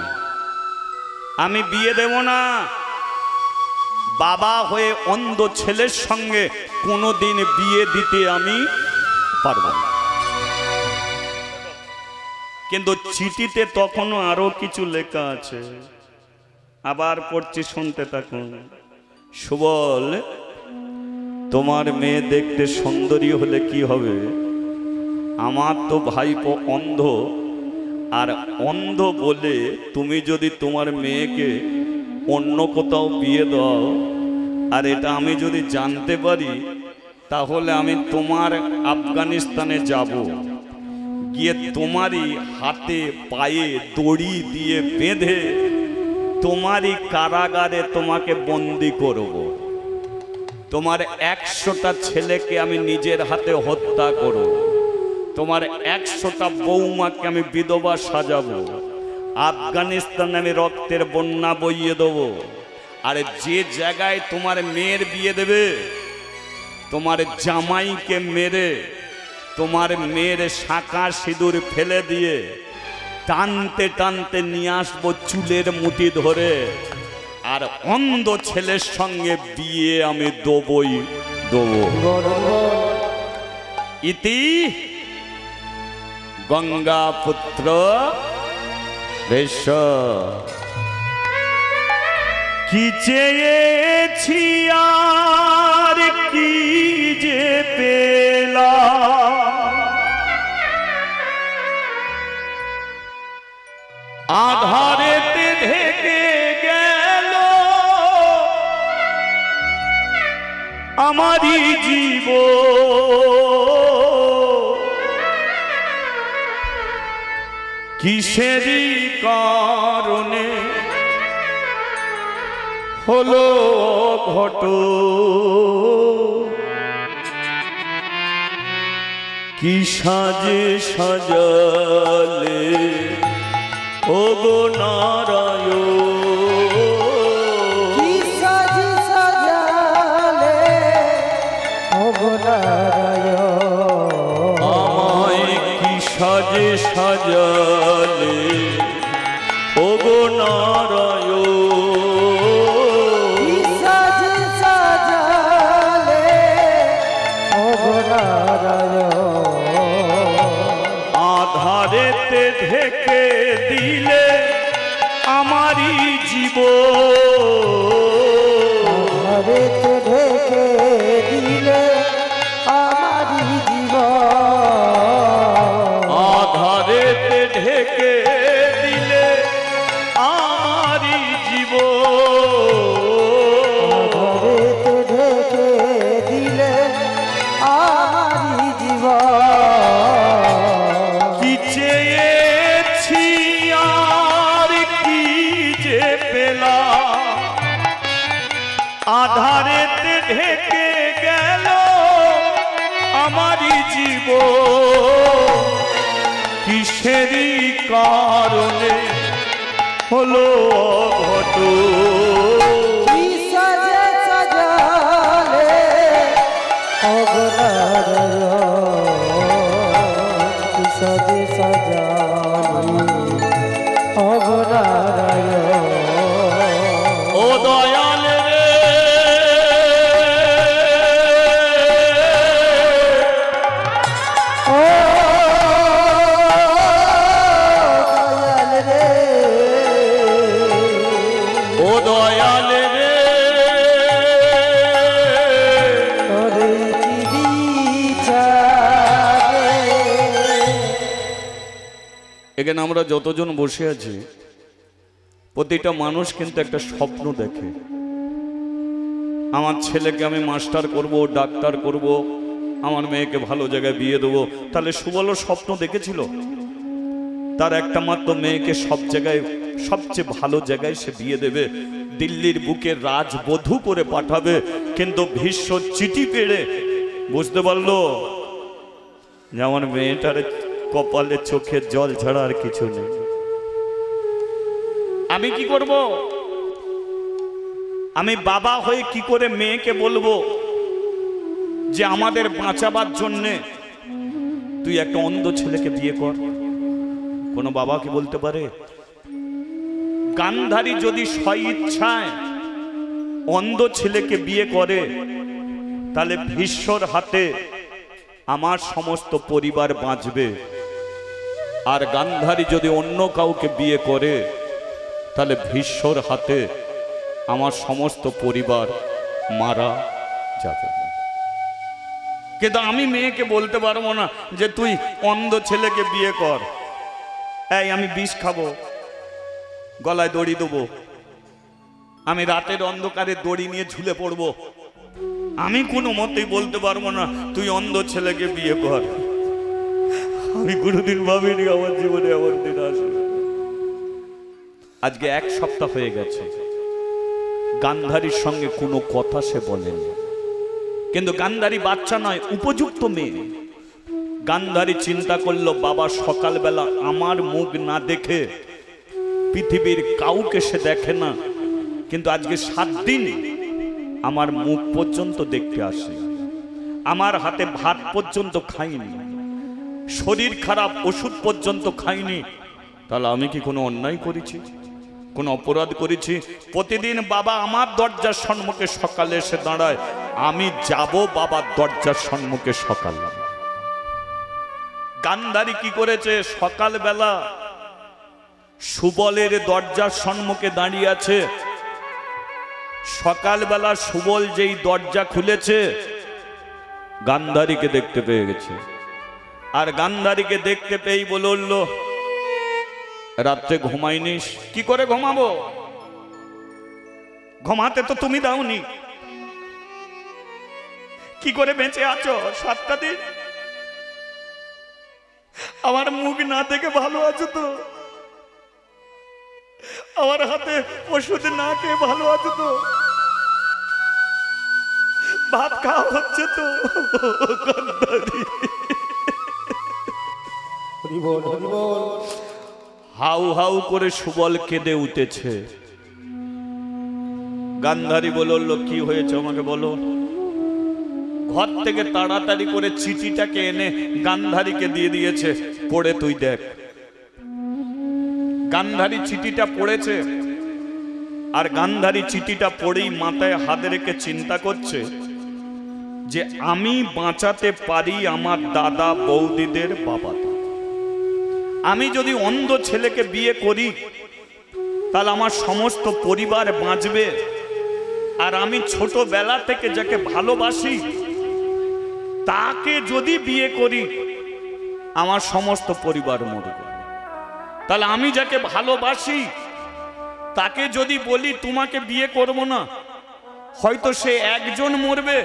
আমি বিয়ে দেব না। বাবা হয়ে অন্ধ ছেলের সঙ্গে কোনোদিন বিয়ে দিতে আমি পারব না। কিন্তু চিঠিতে তখনও আরো কিছু লেখা আছে, আবার পড়ছি, শুনতে থাকুন। সুবল, তোমার মেয়ে দেখতে সুন্দরী হলে কি হবে? আমার তো ভাইপো অন্ধ, আর অন্ধ বলে তুমি যদি তোমার মেয়েকে অন্য কোথাও বিয়ে দাও, আর এটা আমি যদি জানতে পারি, তাহলে আমি তোমার আফগানিস্তানে যাব, গিয়ে তোমারই হাতে পায়ে দড়ি দিয়ে বেঁধে তোমারই কারাগারে তোমাকে বন্দি করব। তোমার 100টা ছেলেকে আমি নিজের হাতে হত্যা করব। তোমার 100টা বৌমাকে আমি বিধবা সাজাবো। আফগানিস্তানে আমি রক্তের বন্যা বইয়ে দেবো। আর যে জায়গায় তোমার মেয়ের বিয়ে দেবে, তোমার জামাইকে মেরে তোমার মেয়ের শাঁখা সিঁদুর ফেলে দিয়ে টানতে টানতে নিয়ে আসবো চুলের মুঠি ধরে, আর অন্ধ ছেলের সঙ্গে বিয়ে আমি দেবই দেবো। ইতি গঙ্গা পুত্র বেশ। কি চেয়েছি আর কি যে পেলাম, আধারেতে ঢেকে গেল আমারই জীবন। কিসেরই কারণে হলো ঘটন, কি সাজে সাজালে ওগো নারায়ণ, কি সাজে সাজালে ওগো নারায়ণ, আমায় কি সাজে সাজালে ওগো নারায়ণ, কি সাজে সাজালে ওগো নারায়ণ, আধারেতে ঢেকে দিলে আমারই জীবন, আধারেতে ঢেকে দিলে আমারই জীবন, আধারেতে ঢেকে দিলে আমারই জীবন, আধারেতে ঢেকে দিলে আমারই জীবন। কি চেয়েছি আর কি যে পেলাম, আধারেতে ঢেকে গেল আমারই জীবন। কিসেরই কারণে হলো অঘটন, কি সাজে সাজালে ওগো নারায়ণ, কি সাজে সাজালে ওগো নারায়ণ, ও দয়াল রে, ও দয়াল রে, ও দয়াল রে, ওরে কি বিচারে। এখানে আমরা যতজন বসে আছি, প্রতিটা মানুষ কিন্তু একটা স্বপ্ন দেখে। আমার ছেলেকে আমি মাস্টার করব, ডাক্তার করব, আমার মেয়েকে ভালো জায়গায় বিয়ে দেবো। তাহলে সুবলও স্বপ্ন দেখেছিল তার একটা মাত্র মেয়েকে সব জায়গায় সবচেয়ে ভালো জায়গায় সে বিয়ে দেবে, দিল্লির বুকে রাজবধূ করে পাঠাবে। কিন্তু ভীষ্ম চিঠি পেড়ে বুঝতে পারলো যে আমার মেয়েটার কপালে চোখের জল ছাড়া আর কিছু নেই। আমি কি করব? আমি বাবা হয়ে কি করে মেয়েকে বলবো যে আমাদের বাঁচাবার জন্যে তুই একটা অন্ধ ছেলেকে বিয়ে কর? কোনো বাবা কি বলতে পারে? গান্ধারী যদি স্বইচ্ছায় অন্ধ ছেলেকে বিয়ে করে, তাহলে ভীষ্মর হাতে আমার সমস্ত পরিবার বাঁচবে। আর গান্ধারী যদি অন্য কাউকে বিয়ে করে, তাহলে ভীষ্মর হাতে আমার সমস্ত পরিবার মারা যাবে। কিন্তু আমি মেয়েকে বলতে পারবো না যে তুই অন্ধ ছেলেকে বিয়ে কর। এই আমি বিষ খাবো, গলায় দড়ি দেবো, আমি রাতের অন্ধকারে দড়ি নিয়ে ঝুলে পড়বো। আমি কোনো মতেই বলতে পারবো না তুই অন্ধ ছেলেকে বিয়ে কর। আমি কোনোদিন ভাবিনি আমার জীবনে এমন দিন আসবে। আজকে 1 সপ্তাহ হয়ে গেছে, গান্ধারীর সঙ্গে কোনো কথা সে বলেনি। কিন্তু গান্ধারী বাচ্চা নয়, উপযুক্ত মেয়ে। গান্ধারী চিন্তা করলো, বাবা সকালবেলা আমার মুখ না দেখে পৃথিবীর কাউকে সে দেখে না, কিন্তু আজকে 7 দিন আমার মুখ পর্যন্ত দেখতে আসে, আমার হাতে ভাত পর্যন্ত খাইনি, শরীর খারাপ ওষুধ পর্যন্ত খাইনি। তাহলে আমি কি কোনো অন্যায় করেছি, কোনো অপরাধ করেছি? প্রতিদিন বাবা আমার দরজার সম্মুখে সকালে এসে দাঁড়ায়, আমি যাব বাবার দরজার সম্মুখে সকাল। গান্ধারী কি করেছে? সকালবেলা সুবলের দরজার সম্মুখে দাঁড়িয়ে আছে। সকালবেলা সুবল যেই দরজা খুলেছে, গান্ধারীকে দেখতে পেয়ে গেছে। আর গান্ধারীকে দেখতে পেয়েই বলে উঠল, রাত্রে ঘুমাইনিস? কি করে ঘুমাবো? ঘুমাতে তো তুমি দাওনি, কি করে বেঁচে আছো 7টা দিন? আমার মুখ না দেখে ভালো আছো তো? আমার হাতে ওষুধ না খেয়ে ভালো আছো তো? ভাত খাওয়া হচ্ছে তো? গান্ধারী হাউ হাউ করে সুবল কেঁদে উঠেছে। গান্ধারী বলল, কি হয়েছে আমাকে বলো। ঘর থেকে তাড়াতাড়ি করে চিঠিটাকে এনে গান্ধারীকে দিয়ে দিয়েছে, পড়ে তুই দেখ। গান্ধারী চিঠিটা পড়েছে, আর গান্ধারী চিঠিটা পড়েই মাথায় হাত রেখে চিন্তা করছে যে আমি বাঁচাতে পারি আমার দাদা বৌদিদের বাবা। আমি যদি অন্ধ ছেলেকে বিয়ে করি, তাহলে আমার সমস্ত পরিবার বাঁচবে। আর আমি ছোটবেলা থেকে যাকে ভালোবাসি, তাকে যদি বিয়ে করি, আমার সমস্ত পরিবার মরবে। তাহলে আমি যাকে ভালোবাসি, তাকে যদি বলি তোমাকে বিয়ে করব না, হয়তো সে একজন মরবে।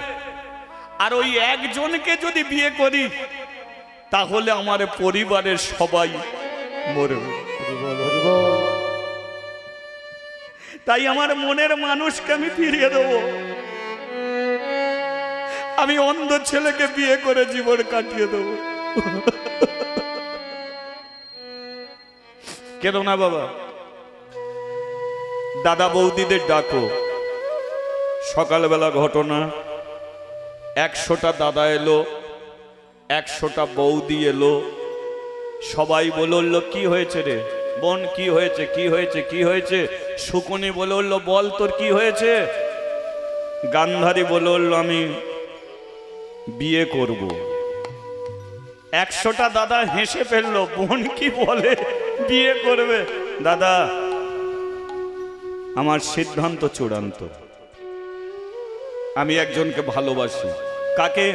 আর ওই একজনকে যদি বিয়ে করি, তাহলে আমার পরিবারের সবাই মরবে। তাই আমার মনের মানুষকে আমি ফিরিয়ে দেবো। আমি অন্ধ ছেলেকে বিয়ে করে জীবন কাটিয়ে দেবো। কেন না বাবা, দাদা বৌদিদের ডাকো। সকালবেলা ঘটনা, 100টা দাদা এলো, 100টা বৌদি এলো। সবাই বলল, কি হয়েছে রে বোন, কি হয়েছে, কি হয়েছে, কি হয়েছে? শকুনি বলল, বল তোর কি হয়েছে? গান্ধারী বলল, আমি বিয়ে করব। 100টা দাদা হেসে ফেললো, বোন কি বলে বিয়ে করবে? দাদা, আমার সিদ্ধান্ত চূড়ান্ত। আমি একজনকে ভালোবাসি। কাকে?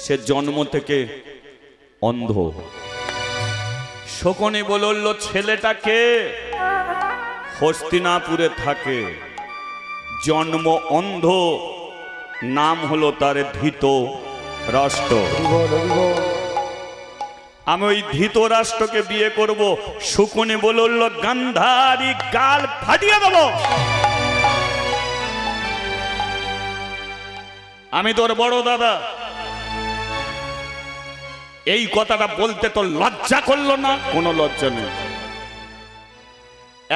সে জন্ম থেকে অন্ধ। শকুনি বলল, ছেলেটাকে হস্তিনাপুরে থাকে, জন্ম অন্ধ, নাম হলো তার ধৃতরাষ্ট্র। আমি ওই ধৃতরাষ্ট্রকে বিয়ে করব। শকুনি বলল, গান্ধারী গাল ফাটিয়ে দেব। আমি তোর বড় দাদা, এই কথাটা বলতে তো লজ্জা করলো না? কোনো লজ্জা নেই।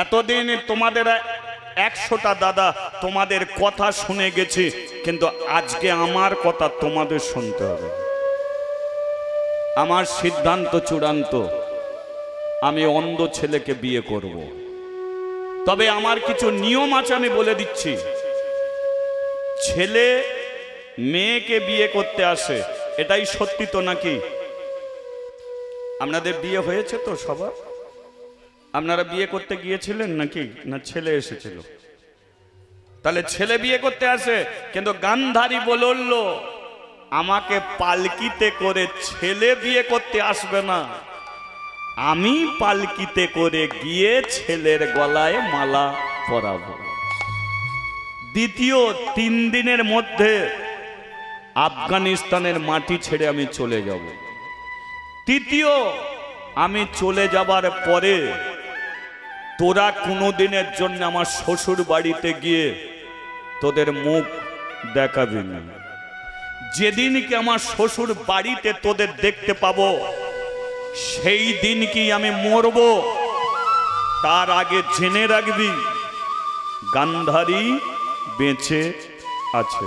এতদিন তোমাদের 100টা দাদা তোমাদের কথা শুনে গেছি, কিন্তু আজকে আমার কথা তোমাদের শুনতে হবে। আমার সিদ্ধান্ত চূড়ান্ত, আমি অন্ধ ছেলেকে বিয়ে করব। তবে আমার কিছু নিয়ম আছে, আমি বলে দিচ্ছি। ছেলে মেয়েকে বিয়ে করতে আসে, এটাই সত্যি তো নাকি? আপনাদের বিয়ে হয়েছে তো সবার? আপনারা বিয়ে করতে গিয়েছিলেন নাকি, না ছেলে এসেছিল? তাহলে ছেলে বিয়ে করতে আসে, কিন্তু গান্ধারী বলল আমাকে পালকিতে করে ছেলে বিয়ে করতে আসবে না, আমি পালকিতে করে গিয়ে ছেলের গলায় মালা পরাবো। দ্বিতীয় 3 দিনের মধ্যে আফগানিস্তানের মাটি ছেড়ে আমি চলে যাব। তৃতীয়, আমি চলে যাবার পরে তোরা কোনো দিনের জন্য আমার শ্বশুর বাড়িতে গিয়ে তোদের মুখ দেখাবি না। যেদিনকে আমার শ্বশুর বাড়িতে তোদের দেখতে পাবো সেই দিনকেই আমি মরব। তার আগে জেনে রাখবি গান্ধারী বেঁচে আছে।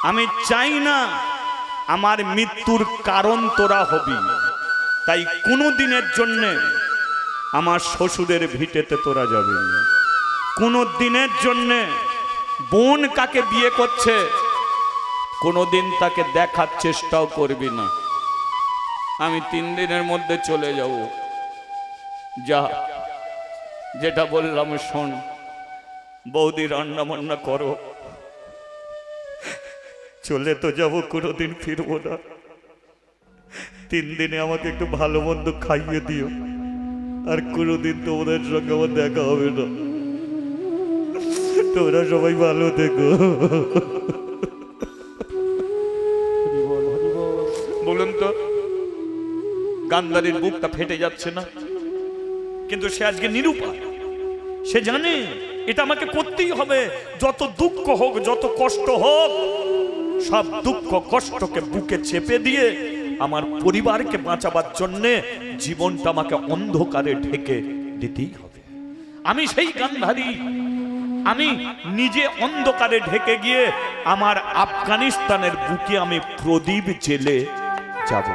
আমি চাই না আমার মৃত্যুর কারণ তোরা হবি, তাই কোনো দিনের জন্য আমার শ্বশুরের ভিটেতে তোরা যাবি না। কোনো দিনের জন্য বোন কাকে বিয়ে করছে কোনোদিন তাকে দেখার চেষ্টাও করবি না। আমি 3 দিনের মধ্যে চলে যাব। যা, যেটা বললাম শোন। বৌদি রান্না বান্না করো, চলে তো যাবো, কোনোদিন ফিরবো না। 3 দিনে আমাকে একটু ভালো মন্দ খাইয়ে দিও, আর কোনোদিন তোমাদের সঙ্গে আমার দেখা হবে না। তোমরা সবাই ভালো থেকো। বলুন তো, গান্ধারীর বুকটা ফেটে যাচ্ছে না? কিন্তু সে আজকে নিরুপায়। সে জানে এটা আমাকে করতেই হবে, যত দুঃখ হোক, যত কষ্ট হোক, সব দুঃখ কষ্টকে বুকে চেপে দিয়ে আমার পরিবারকে বাঁচাবার জন্য জীবনটা আমাকে অন্ধকারে ঢেকে দিতেই হবে। আমি সেই গান্ধারী, আমি নিজে অন্ধকারে ঢেকে গিয়ে আমার আফগানিস্তানের বুকে আমি প্রদীপ জেলে যাব।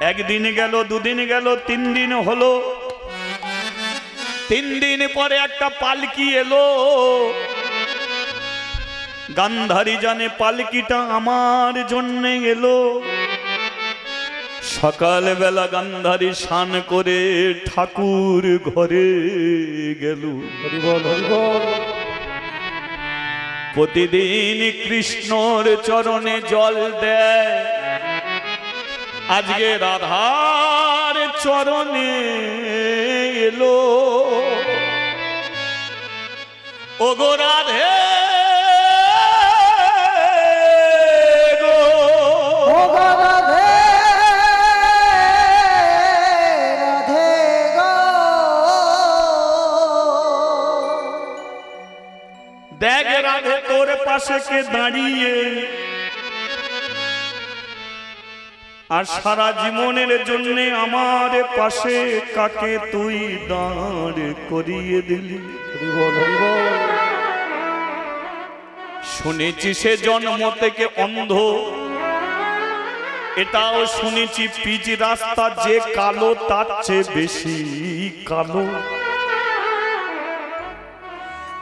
1 দিন গেল, 2 দিন গেল, 3 দিন হলো। 3 দিন পরে একটা পালকি এলো। গান্ধারী জানে পালকিটা আমার জন্য এলো। সকালবেলা গান্ধারী স্নান করে ঠাকুর ঘরে গেল। প্রতিদিন কৃষ্ণর চরণে জল দেয়, আজকে রাধার চরণে এলো। ওগো রাধে দেখ রাধে তোর পাশে কে দাঁড়িয়ে, আর সারা জীবনের জন্য আমার পাশে কাকে তুই দাঁড় করিয়ে দিলি। শুনেছি সে জন্ম থেকে অন্ধ, এটাও শুনেছি পিচ রাস্তা যে কালো তার চেয়ে বেশি কালো।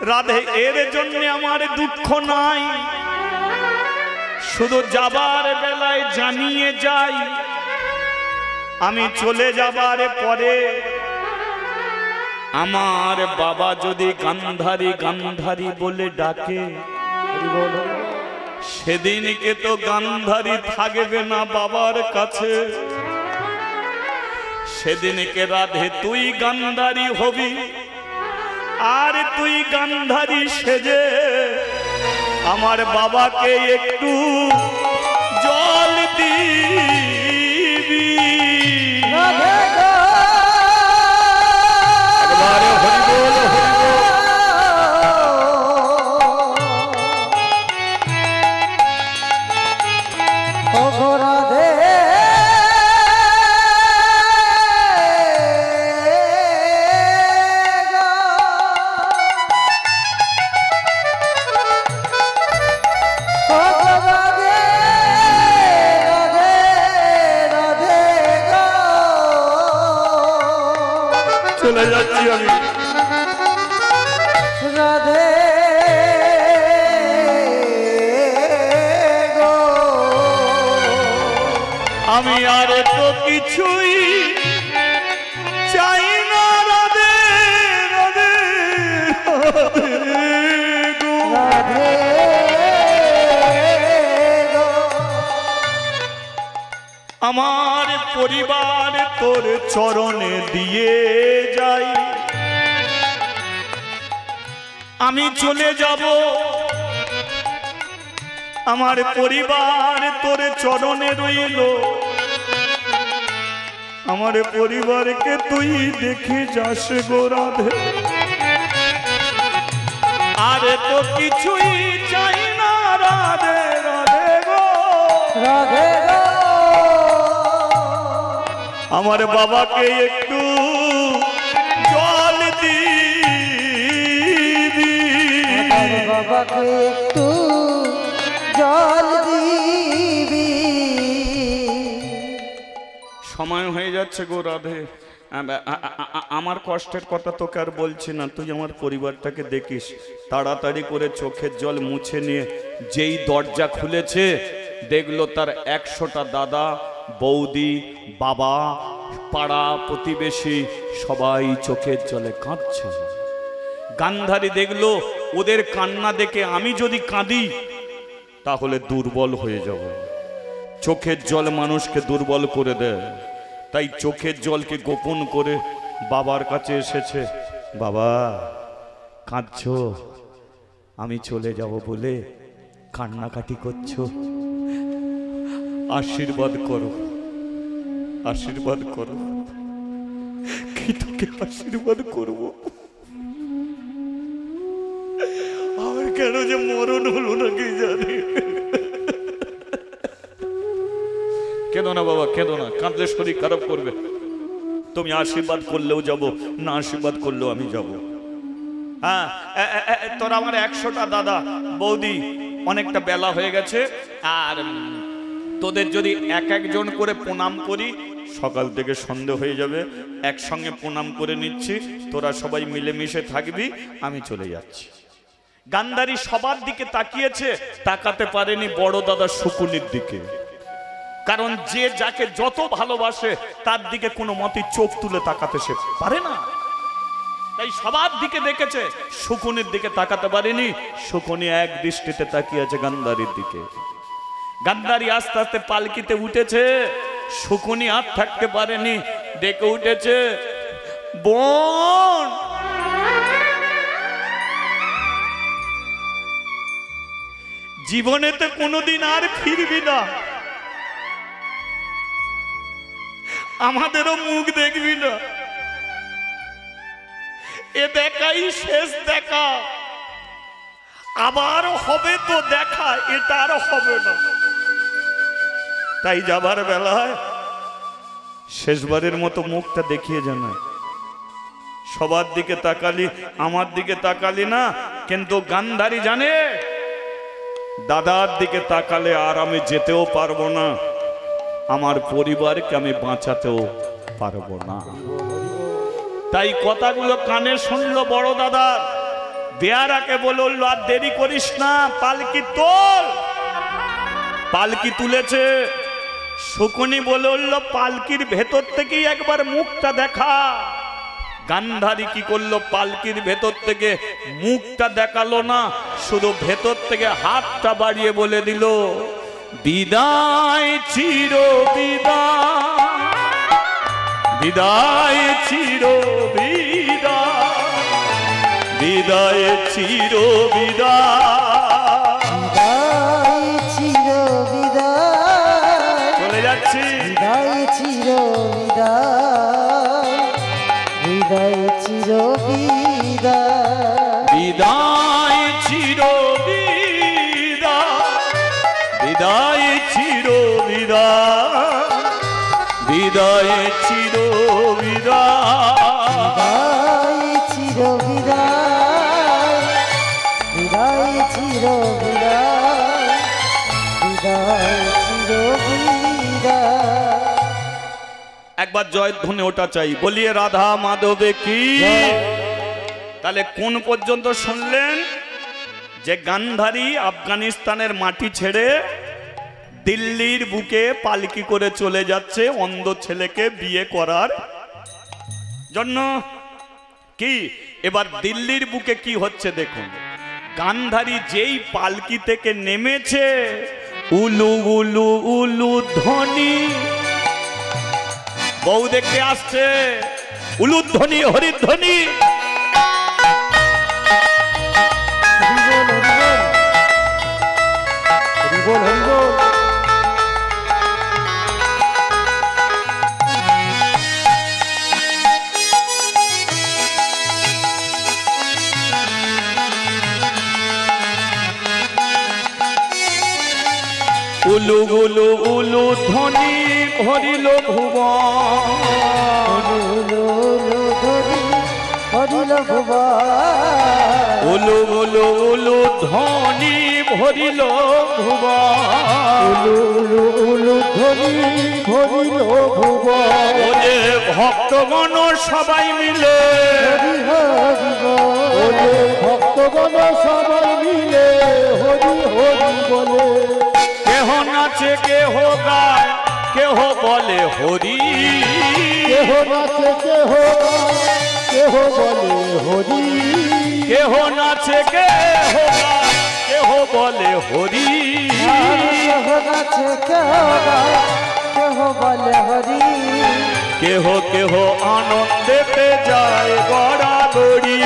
রাধে এর জন্য আমার দুঃখ নাই, শুধু যাবার বেলায় জানিয়ে যাই আমি চলে যাবার পরে আমার বাবা যদি গান্ধারী গান্ধারী বলে ডাকে, সেদিনকে তো গান্ধারী থাকবে না বাবার কাছে। সেদিনকে রাধে তুই গান্ধারী হবি, আর তুই গান্ধারী সেজে আমার বাবাকে একটু জল দিবি। একবারে হরি বল, চলে যাচ্ছি আমি। রাধে গো আমি আর তো কিছুই চাই না রাধে রাধে রাধে গো। রাধে গো আমার পরিবার তোর চরণে দিয়ে যাই, আমি চলে যাব। আমার পরিবার তোর চরণে রইল, আমার পরিবারকে তুই দেখে যাস গো রাধে। আর তো কিছুই চাই না রাধে রাধে গো। রাধে গো আমার বাবাকে একটু জল দিবি, আমার বাবাকে একটু জল দিবি। সময় হয়ে যাচ্ছে গো রাধে। আমার কষ্টের কথা তোকে আর বলছি না, তুই আমার পরিবারটাকে দেখিস। তাড়াতাড়ি করে চোখের জল মুছে নিয়ে যেই দরজা খুলেছে দেখলো তার 100টা দাদা বৌদি বাবা পাড়া প্রতিবেশী সবাই চোখের জলে কাঁদছে। গান্ধারী দেখলো ওদের কান্না দেখে আমি যদি কাঁদি তাহলে দুর্বল হয়ে যাব। চোখের জল মানুষকে দুর্বল করে দেয়, তাই চোখের জলকে গোপন করে বাবার কাছে এসেছে। বাবা কাঁদছো, আমি চলে যাব বলে কান্নাকাটি করছো, আশীর্বাদ করো আশীর্বাদ করো। কি তোকে আশীর্বাদ করবো? আমার কেন যে মরণ হলো না কি জানি। কেঁদো না বাবা, কেঁদো না, কাঁদলে শরীর খারাপ করবে। তুমি আশীর্বাদ করলেও যাব, না আশীর্বাদ করলেও আমি যাব। হ্যাঁ, তোর আমার 100টা দাদা বৌদি, অনেকটা বেলা হয়ে গেছে। আর তোদের যদি এক একজন করে প্রণাম করি, সকাল থেকে সন্ধে হয়ে যাবে। একসঙ্গে প্রণাম করে নিচ্ছি, তোরা সবাই মিলেমিশে থাকবি, আমি চলে যাচ্ছি। গান্ধারী সবার দিকে তাকিয়েছে, তাকাতে পারেনি বড় দাদা শকুনির দিকে। কারণ যে যাকে যত ভালোবাসে তার দিকে কোনো মতে চোখ তুলে তাকাতে সে পারে না, তাই সবার দিকে দেখেছে, শকুনির দিকে তাকাতে পারেনি। শকুনি এক দৃষ্টিতে তাকিয়ে আছে গান্ধারীর দিকে। গান্ধারী আস্তে আস্তে পালকিতে উঠেছে, শকুনি আর থাকতে পারেনি, ডেকে উঠেছে, বোন জীবনেতে কোনোদিন আর ফিরবি না, আমাদেরও মুখ দেখবি না, এ দেখাই শেষ দেখা, আবার হবে তো দেখা, এটা আর হবে না। তাই যাবার বেলায় শেষবারের মতো মুখটা দেখিয়ে জানায়। সবার দিকে তাকালি, আমার দিকে তাকালি না, কিন্তু গান্ধারী জানে দাদার দিকে তাকালে আর আমি যেতেও পারবো না, আমার পরিবারকে আমি বাঁচাতেও পারবো না। তাই কথাগুলো কানে শুনলো বড় দাদা। বেয়ারাকে বলল, আর দেরি করিস না, পালকি তোল। পালকি তুলেছে। শকুনি বলল, পালকির ভেতর থেকেই একবার মুখটা দেখা। গান্ধারী কি করলো, পালকির ভেতর থেকে মুখটা দেখালো না, শুধু ভেতর থেকে হাতটা বাড়িয়ে বলে দিল, বিদায় চির বিদায়, বিদায় চির বিদায়, বিদায় চির বিদায়, বিদায় চির বিদায়, চলে যাচ্ছি। বিদায় চির বিদায়, বিদায় চির বিদায়, বিদায় চির বিদায়, বিদায় চির বিদায়, বিদায় চির বিদায়, বিদায় চির বিদায়, বিদায় চির বিদায়, বিদায় চির বিদায়। একবার জয়ধ্বনি ওটা চাই, বলিয়ে রাধা মাধবে কি। তাহলে কোন পর্যন্ত শুনলেন? যে গান্ধারী আফগানিস্তানের মাটি ছেড়ে দিল্লির বুকে পালকি করে চলে যাচ্ছে অন্ধ ছেলেকে বিয়ে করার জন্য। কি এবার দিল্লির বুকে কি হচ্ছে দেখুন। গান্ধারী যেই পালকি থেকে নেমেছে, উলু উলু উলু ধ্বনি, বউ দেখতে আসছে, উলুধ্বনি হরিধ্বনি। উলু উলু উলু ধ্বনি ভরিল ভুবন, উলু উলু উলু ধ্বনি ভরিল ভুবন, ওরে ভক্তগণ সবাই মিলে, ভক্তগণ সবাই মিলে হরি হরি বলে। কেহ নাচে কেহ গায় কেহ বলে হরি, কেহ নাচে কেহ গায় কেহ বলে হরি, কেহ নাচে কেহ গায় কেহ বলে হরি, কেহ নাচে কেহ গায় কেহ বলে হরি, কেহ কেহ আনন্দেতে যায় গড়াগড়ি,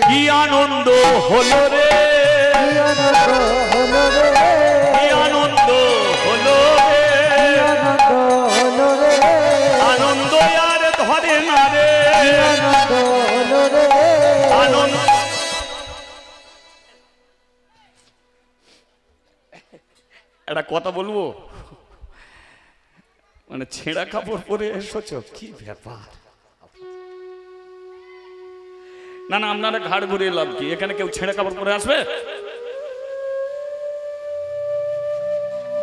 কি আনন্দ হলো রে, কি আনন্দ হলো রে, আনন্দ আর ধরে না রে, আনন্দ। একটা কথা বলবো, মানে ছেঁড়া কাপড় পরে এসেছো, কি ব্যাপার? না না, আপনারা ঘাড় ঘুরিয়ে লাভ কি? এখানে কেউ ছেঁড়া কাপড় পরে আসবে?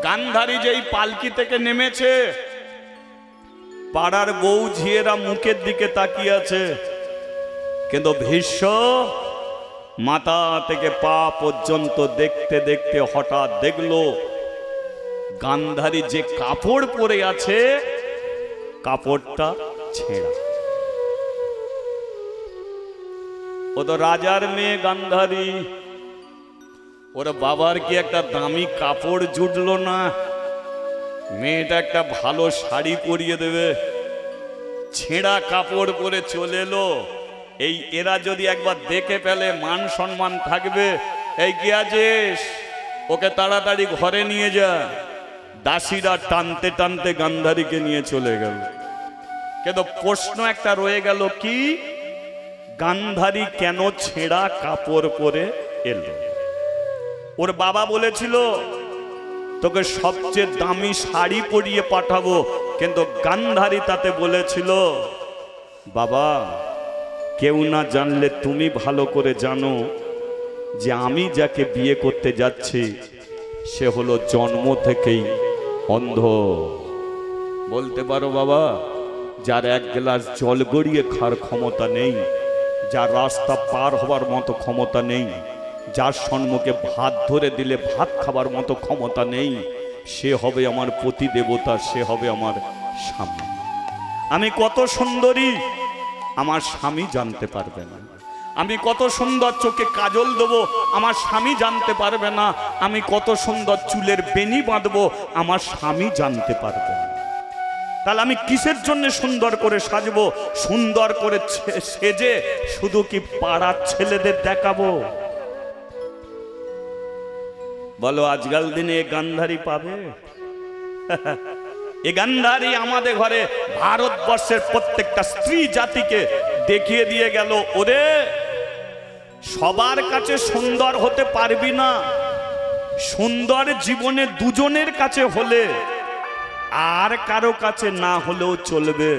গান্ধারী যেই পালকি থেকে নেমেছে, পাড়ার বউ ঝিয়েরা মুখের দিকে তাকিয়ে আছে, কিন্তু ভীষ্ম মাথা থেকে পা পর্যন্ত দেখতে দেখতে হঠাৎ দেখলো গান্ধারী যে কাপড় পরে আছে কাপড়টা ছেঁড়া। ও তো রাজার মেয়ে গান্ধারী, ওর বাবার কি একটা দামি কাপড় জুটলো না? মেয়েটা একটা ভালো শাড়ি পরিয়ে দেবে, ছেঁড়া কাপড় পরে চলে এলো। এই এরা যদি একবার দেখে ফেলে মান সম্মান থাকবে? এই কি আছিস, ওকে তাড়াতাড়ি ঘরে নিয়ে যা। দাসীরা টানতে টানতে গান্ধারীকে নিয়ে চলে গেল। কিন্তু প্রশ্ন একটা রয়ে গেল, কি গান্ধারী কেন ছেঁড়া কাপড় পরে এলো? ওর বাবা বলেছিল তোকে সবচেয়ে দামি শাড়ি পরিয়ে পাঠাবো, কিন্তু গান্ধারী তাতে বলেছিল বাবা কেউ না জানলে তুমি ভালো করে জানো যে আমি যাকে বিয়ে করতে যাচ্ছি সে হলো জন্ম থেকেই অন্ধ। বলতে পারো বাবা, যার এক গ্লাস জল গড়িয়ে খাওয়ার ক্ষমতা নেই, যার রাস্তা পার হবার মতো ক্ষমতা নেই, যার সম্মুখে ভাত ধরে দিলে ভাত খাবার মতো ক্ষমতা নেই, সে হবে আমার পতি দেবতা, সে হবে আমার স্বামী। আমি কত সুন্দরী আমার স্বামী জানতে পারবে না, আমি কত সুন্দর চোখে কাজল দেবো আমার স্বামী জানতে পারবে না, আমি কত সুন্দর চুলের বেনি বাঁধবো আমার স্বামী জানতে পারবে না। তাহলে আমি কিসের জন্য সুন্দর করে সাজবো? সুন্দর করে সেজে শুধু কি পাড়ার ছেলেদের দেখাবো? বলো আজকাল দিনে এ গান্ধারী পাবে? এ গান্ধারী আমাদের ঘরে ভারতবর্ষের প্রত্যেকটা স্ত্রী জাতিকে দেখিয়ে দিয়ে গেল, ওরে সবার কাছে সুন্দর হতে পারবি না, সুন্দর জীবনে দুজনের কাছে হলে আর কারো কাছে না হলেও চলবে।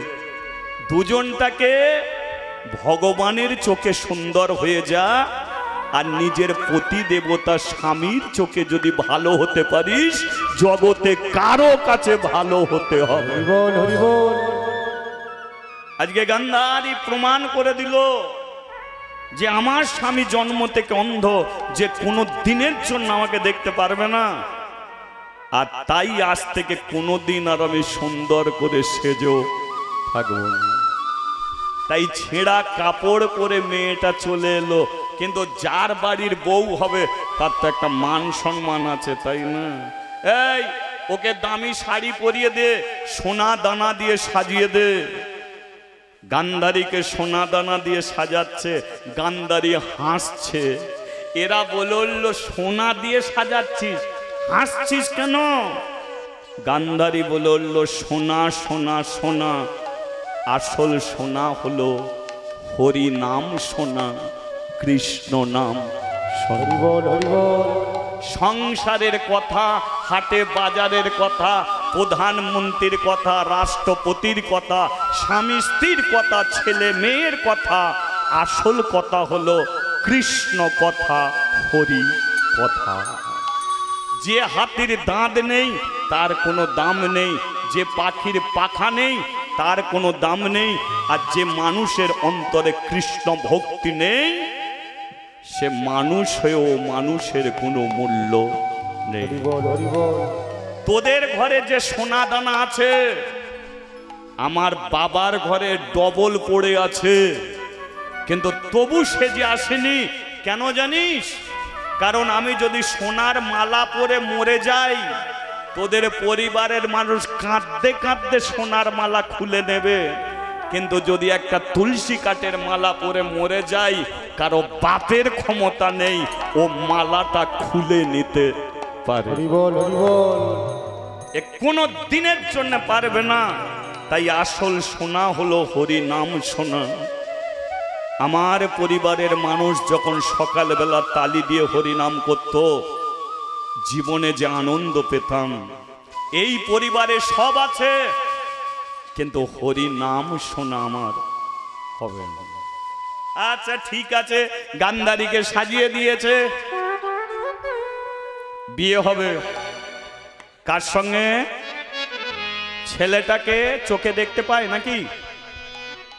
দুজনটাকে ভগবানের চোখে সুন্দর হয়ে যা, আর নিজের পতি দেবতা স্বামীর চোখে যদি ভালো হতে পারিস, জগতে কারো কাছে ভালো হতে হবে। হরিবল হরিবল। আজকে গান্ধারী প্রমাণ করে দিল যে আমার স্বামী জন্ম থেকে অন্ধ, যে কোনো দিনের জন্য আমাকে দেখতে পারবে না, আর তাই আজ থেকে কোনোদিন আর আমি সুন্দর করে সেজো থাকবো না। তাই ছেঁড়া কাপড় পরে মেয়েটা চলে এলো, কিন্তু যার বাড়ির বউ হবে তার তো একটা মান সম্মান আছে, তাই না? এই ওকে দামি শাড়ি পরিয়ে দে, সোনা দানা দিয়ে সাজিয়ে দে। গান্ধারীকে সোনা দানা দিয়ে সাজাচ্ছে, গান্ধারী হাসছে। এরা বলল সোনা দিয়ে সাজাচ্ছিস, হাসছিস কেন? গান্ধারী বলল সোনা সোনা সোনা, আসল সোনা হলো হরি নাম সোনা, কৃষ্ণ নাম সোনা। হরিবল হরিবল। সংসারের কথা, হাটে বাজারের কথা, প্রধানমন্ত্রীর কথা, রাষ্ট্রপতির কথা, স্বামী স্ত্রীর কথা, ছেলে মেয়ের কথা, আসল কথা হলো কৃষ্ণ কথা, হরি কথা। যে হাতির দাঁত নেই তার কোনো দাম নেই, যে পাখির পাখা নেই তার কোনো দাম নেই, আর যে মানুষের অন্তরে কৃষ্ণ ভক্তি নেই সে মানুষ হয়েও মানুষের কোনো মূল্য নেই। হরিবল হরিবল। তোদের ঘরে যে সোনা দানা আছে, আমার বাবার ঘরে ডবল পড়ে আছে, কিন্তু তবু সে যে আসেনি। কেন জানিস? কারণ আমি যদি সোনার মালা পরে মরে যাই, তোদের পরিবারের মানুষ কাঁদতে কাঁদতে সোনার মালা খুলে নেবে, কিন্তু যদি একটা তুলসী কাঠের মালা পরে মরে যাই, কারো বাপের ক্ষমতা নেই ও মালাটা খুলে নিতে পারে। হরিবল হরিবল। এ কোনো দিনের জন্য পারবে না। তাই আসল সোনা হলো হরি নাম সোনা। আমার পরিবারের মানুষ যখন সকালবেলা তালি দিয়ে হরি নাম করত, জীবনে যে আনন্দ পেতাম। এই পরিবারে সব আছে, কিন্তু হরি নাম শোনা আমার হবে না। আচ্ছা ঠিক আছে, গান্ধারীকে সাজিয়ে দিয়েছে, বিয়ে হবে। কার সঙ্গে? ছেলেটাকে চোখে দেখতে পায় নাকি?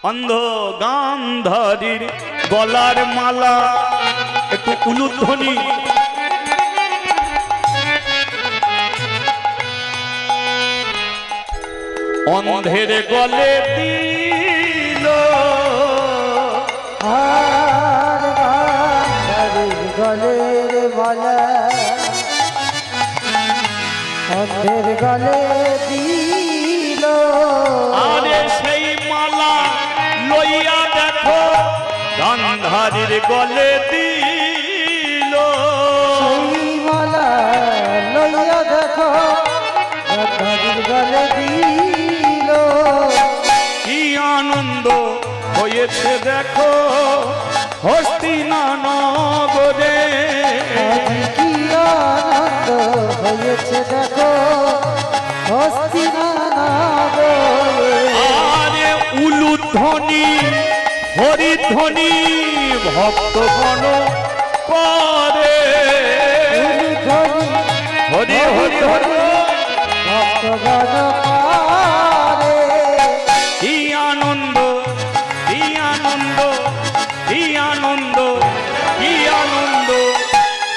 অন্ধ। গান্ধারীর গলার মালা একটু উলুধ্বনি। অন্ধের গলে দিল আর গান্ধারীর গলের মালা, অন্ধের গলে দিল। আরে সেই মালা লইয়া দেখো, গান্ধারীর গলে দিল। সেই মালা লইয়া দেখো, গান্ধারীর গলে দিল। কি আনন্দ হয়েছে দেখো হস্তিনানগরে, কি আনন্দ হয়েছে দেখো হস্তিনানগরে। আরে উলুধ্বনি হরিধ্বনি ভক্তগণ করে, হরি হরি হরি ভক্তগণ করে। কি আনন্দ, কি আনন্দ, কি আনন্দ, কি আনন্দ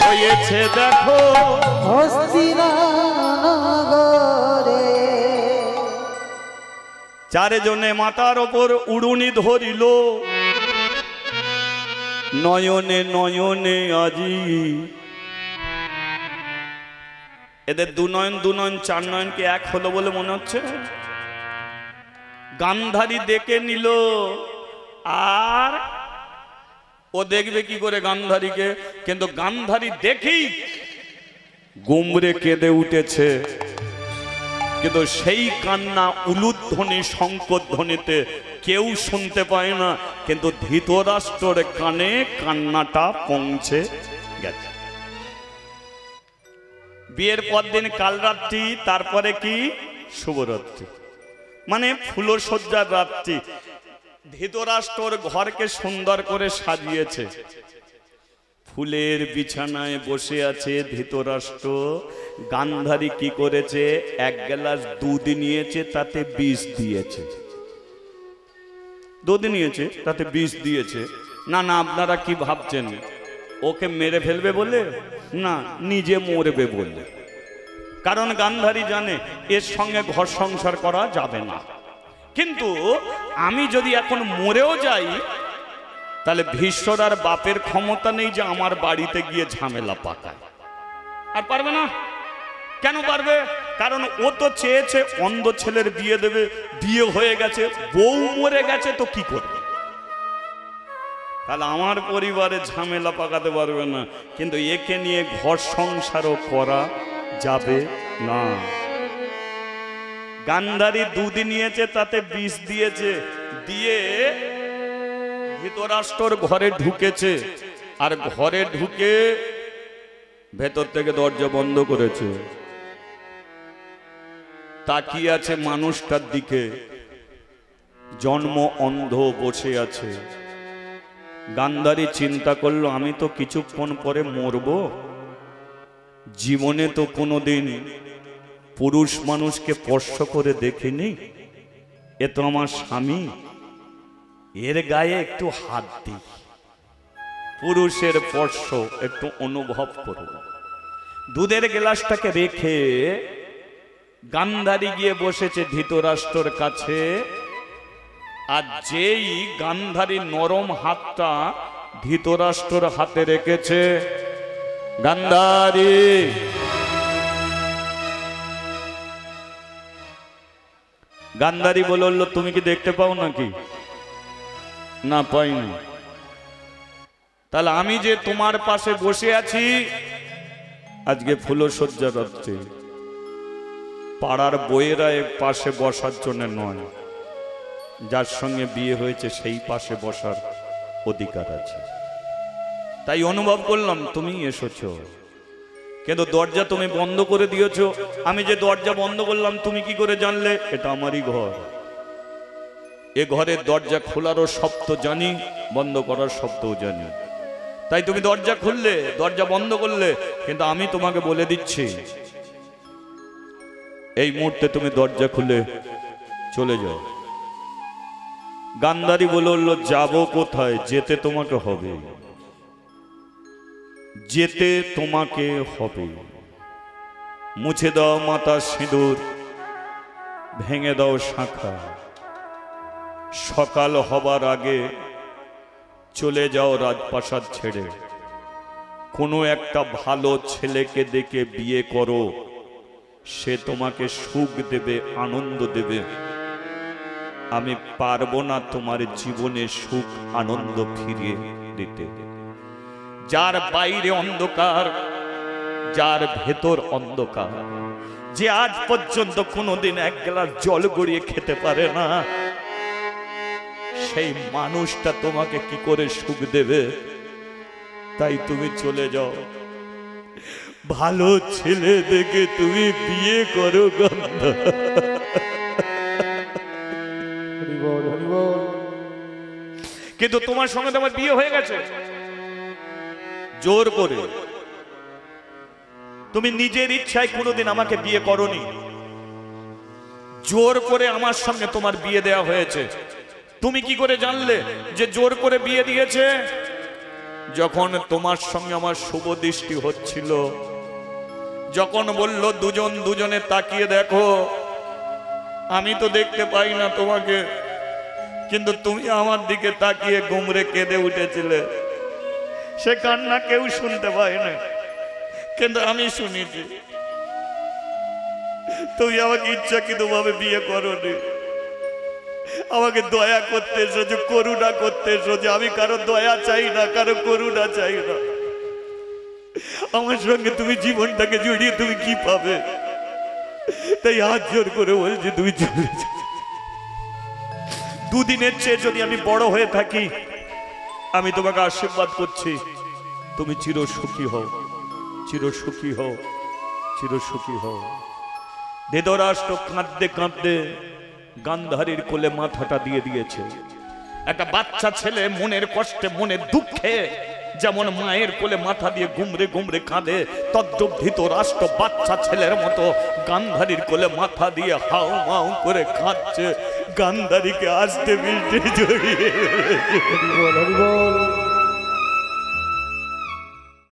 হয়েছে দেখো হস্তিনানগরে। চারজনে মাথার ওপর উড়ুনি ধরিল, নয়নে নয়নে আজি। এদের দু নয়ন চার নয়নকে এক হলো বলে মনে হচ্ছে। গান্ধারী দেখে নিল, আর ও দেখবে কি করে গান্ধারীকে? কিন্তু গান্ধারী দেখেই গুমরে কেঁদে উঠেছে, কিন্তু সেই কান্না উলুধ্বনি শঙ্করধ্বনিতে কেউ শুনতে পায় না, কিন্তু ধৃতরাষ্ট্রের কানে কান্নাটা পৌঁছে গেছে। বিয়ের পর দিন কালরাত্রি, তারপরে কি শুভরাত্রি, মানে ফুলসজ্জার রাত্রি। ধৃতরাষ্ট্র ঘরকে সুন্দর করে সাজিয়েছে, ফুলের বিছানায় বসে আছে ধৃতরাষ্ট্র। গান্ধারী কি করেছে? এক গ্লাস দুধ নিয়েছে, তাতে বিষ দিয়েছে। দুধ নিয়েছে, তাতে বিষ দিয়েছে। না না, আপনারা কি ভাবছেন ওকে মেরে ফেলবে বলে? না, নিজে মরবে বলে। কারণ গান্ধারী জানে এর সঙ্গে ঘর সংসার করা যাবে না। কিন্তু আমি যদি এখন মরেও যাই, তাহলে ভীষ্মর আর বাপের ক্ষমতা নেই যে আমার বাড়িতে গিয়ে ঝামেলা পাকায়। আর পারবে না। কেন পারবে? কারণ ও তো চেয়েছে অন্ধ ছেলের বিয়ে দেবে, বিয়ে হয়ে গেছে, বউ মরে গেছে, তো কি করবে? তাহলে আমার পরিবারে ঝামেলা পাকাতে পারবে না। কিন্তু একে নিয়ে ঘর সংসারও করা যাবে না। গান্ধারী দুধ নিয়েছে, তাতে বিষ দিয়েছে, দিয়ে ধৃতরাষ্ট্রর ঘরে ঢুকেছে। আর ঘরে ঢুকে ভেতর থেকে দরজা বন্ধ করেছে। তাকিয়ে আছে মানুষটার দিকে, জন্ম অন্ধ বসে আছে। গান্ধারী চিন্তা করলো, আমি তো কিছুক্ষণ পরে মরব। জীবনে তো কোনোদিন পুরুষ মানুষকে স্পর্শ করে দেখিনি। এ তো আমার স্বামী, এর গায়ে একটু হাত দিই, পুরুষের স্পর্শ একটু অনুভব করব। দুধের গ্লাসটাকে রেখে গান্ধারী গিয়ে বসেছে ধৃতরাষ্ট্রর কাছে। আর যেই গান্ধারী নরম হাতটা ধৃতরাষ্ট্রর হাতে রেখেছে, গান্ধারী গান্ধারী বলল, তুমি কি দেখতে পাও নাকি? না, পাইনি। তাহলে আমি যে তোমার পাশে বসে আছি, আজকে ফুলশয্যা রাত্রে, পাড়ার বইয়েরা এর পাশে বসার জন্য নয়, যার সঙ্গে বিয়ে হয়েছে সেই পাশে বসার অধিকার আছে। তাই অনুভব করলাম তুমি এসেছো, কিন্তু দরজা তুমি বন্ধ করে দিয়েছো। আমি যে দরজা বন্ধ করলাম তুমি কি করে জানলে? এটা আমারই ঘর। এ ঘরের দরজা খোলারও শব্দ জানি, বন্ধ করার শব্দও জানি। তাই তুমি দরজা খুললে, দরজা বন্ধ করলে, কিন্তু আমি তোমাকে বলে দিচ্ছি, এই মুহূর্তে তুমি দরজা খুলে চলে যাও। গান্ধারী বলল, যাব কোথায়? যেতে তোমাকে হবে, যেতে তোমাকে হবে। মুছে দাও মাথার সিঁদুর, ভেঙে দাও শাঁখা, সকাল হবার আগে চলে যাও রাজপ্রাসাদ ছেড়ে। কোনো একটা ভালো ছেলেকে দেখে বিয়ে করো, সে তোমাকে সুখ দেবে, আনন্দ দেবে। আমি পারবো না তোমার জীবনে সুখ আনন্দ ফিরিয়ে দিতে। যার বাইরে অন্ধকার, যার ভেতর অন্ধকার, যে আজ পর্যন্ত কোনোদিন এক গ্লাস জল গড়িয়ে খেতে পারে না, সেই মানুষটা তোমাকে কি করে সুখ দেবে? তাই তুমি চলে যাও, ভালো ছেলে দেখে তুমি বিয়ে করো। গন্ধা কিন্তু তোমার সঙ্গে তো আমার বিয়ে হয়ে গেছে জোর করে। তুমি নিজের ইচ্ছায় কোনোদিন আমাকে বিয়ে করনি, জোর করে আমার সঙ্গে তোমার বিয়ে দেওয়া হয়েছে। তুমি কি করে জানলে যে জোর করে বিয়ে দিয়েছে? যখন তোমার সঙ্গে আমার শুভ দৃষ্টি হচ্ছিল, যখন বলল দুজন দুজনে তাকিয়ে দেখো, আমি তো দেখতে পাই না তোমাকে, কিন্তু তুমি আমার দিকে তাকিয়ে গুমরে কেঁদে উঠেছিলে। সে কান্না কেউ শুনতে পায় না, কিন্তু আমি শুনেছি। তুমি আমাকে ইচ্ছাকৃতভাবে বিয়ে করোনি, আমাকে দয়া করতে এসেছো, করুণা করতে এসেছো। আমি কারো দয়া চাই না, কারো করুণা চাই না। আমার সঙ্গে তুমি জীবনটাকে জড়িয়ে তুমি কি পাবে? তাই হাত জোর করে বলছি তুমি চলে যাও। দুদিনের চেয়ে যদি আমি বড় হয়ে থাকি, আমি তোমাকে আশীর্বাদ করছি, তুমি চির সুখী হও, চির সুখী হও, চির সুখী হও। ধৃতরাষ্ট্র কাঁদতে কাঁদতে গান্ধারীর কোলে মাথাটা দিয়ে দিয়েছে। একটা বাচ্চা ছেলে মনের কষ্টে, মনের দুঃখে যেমন মায়ের কোলে মাথা দিয়ে গুমরে গুমরে কাঁদে, তদ্রুদ্ধৃত রাষ্ট্র বাচ্চা ছেলের মতো গান্ধারীর কোলে মাথা দিয়ে হাউ মাউ করে কাঁদছে। গান্ধারীকে আসতে মিলতে জড়িয়ে হরি বল, হরি বল।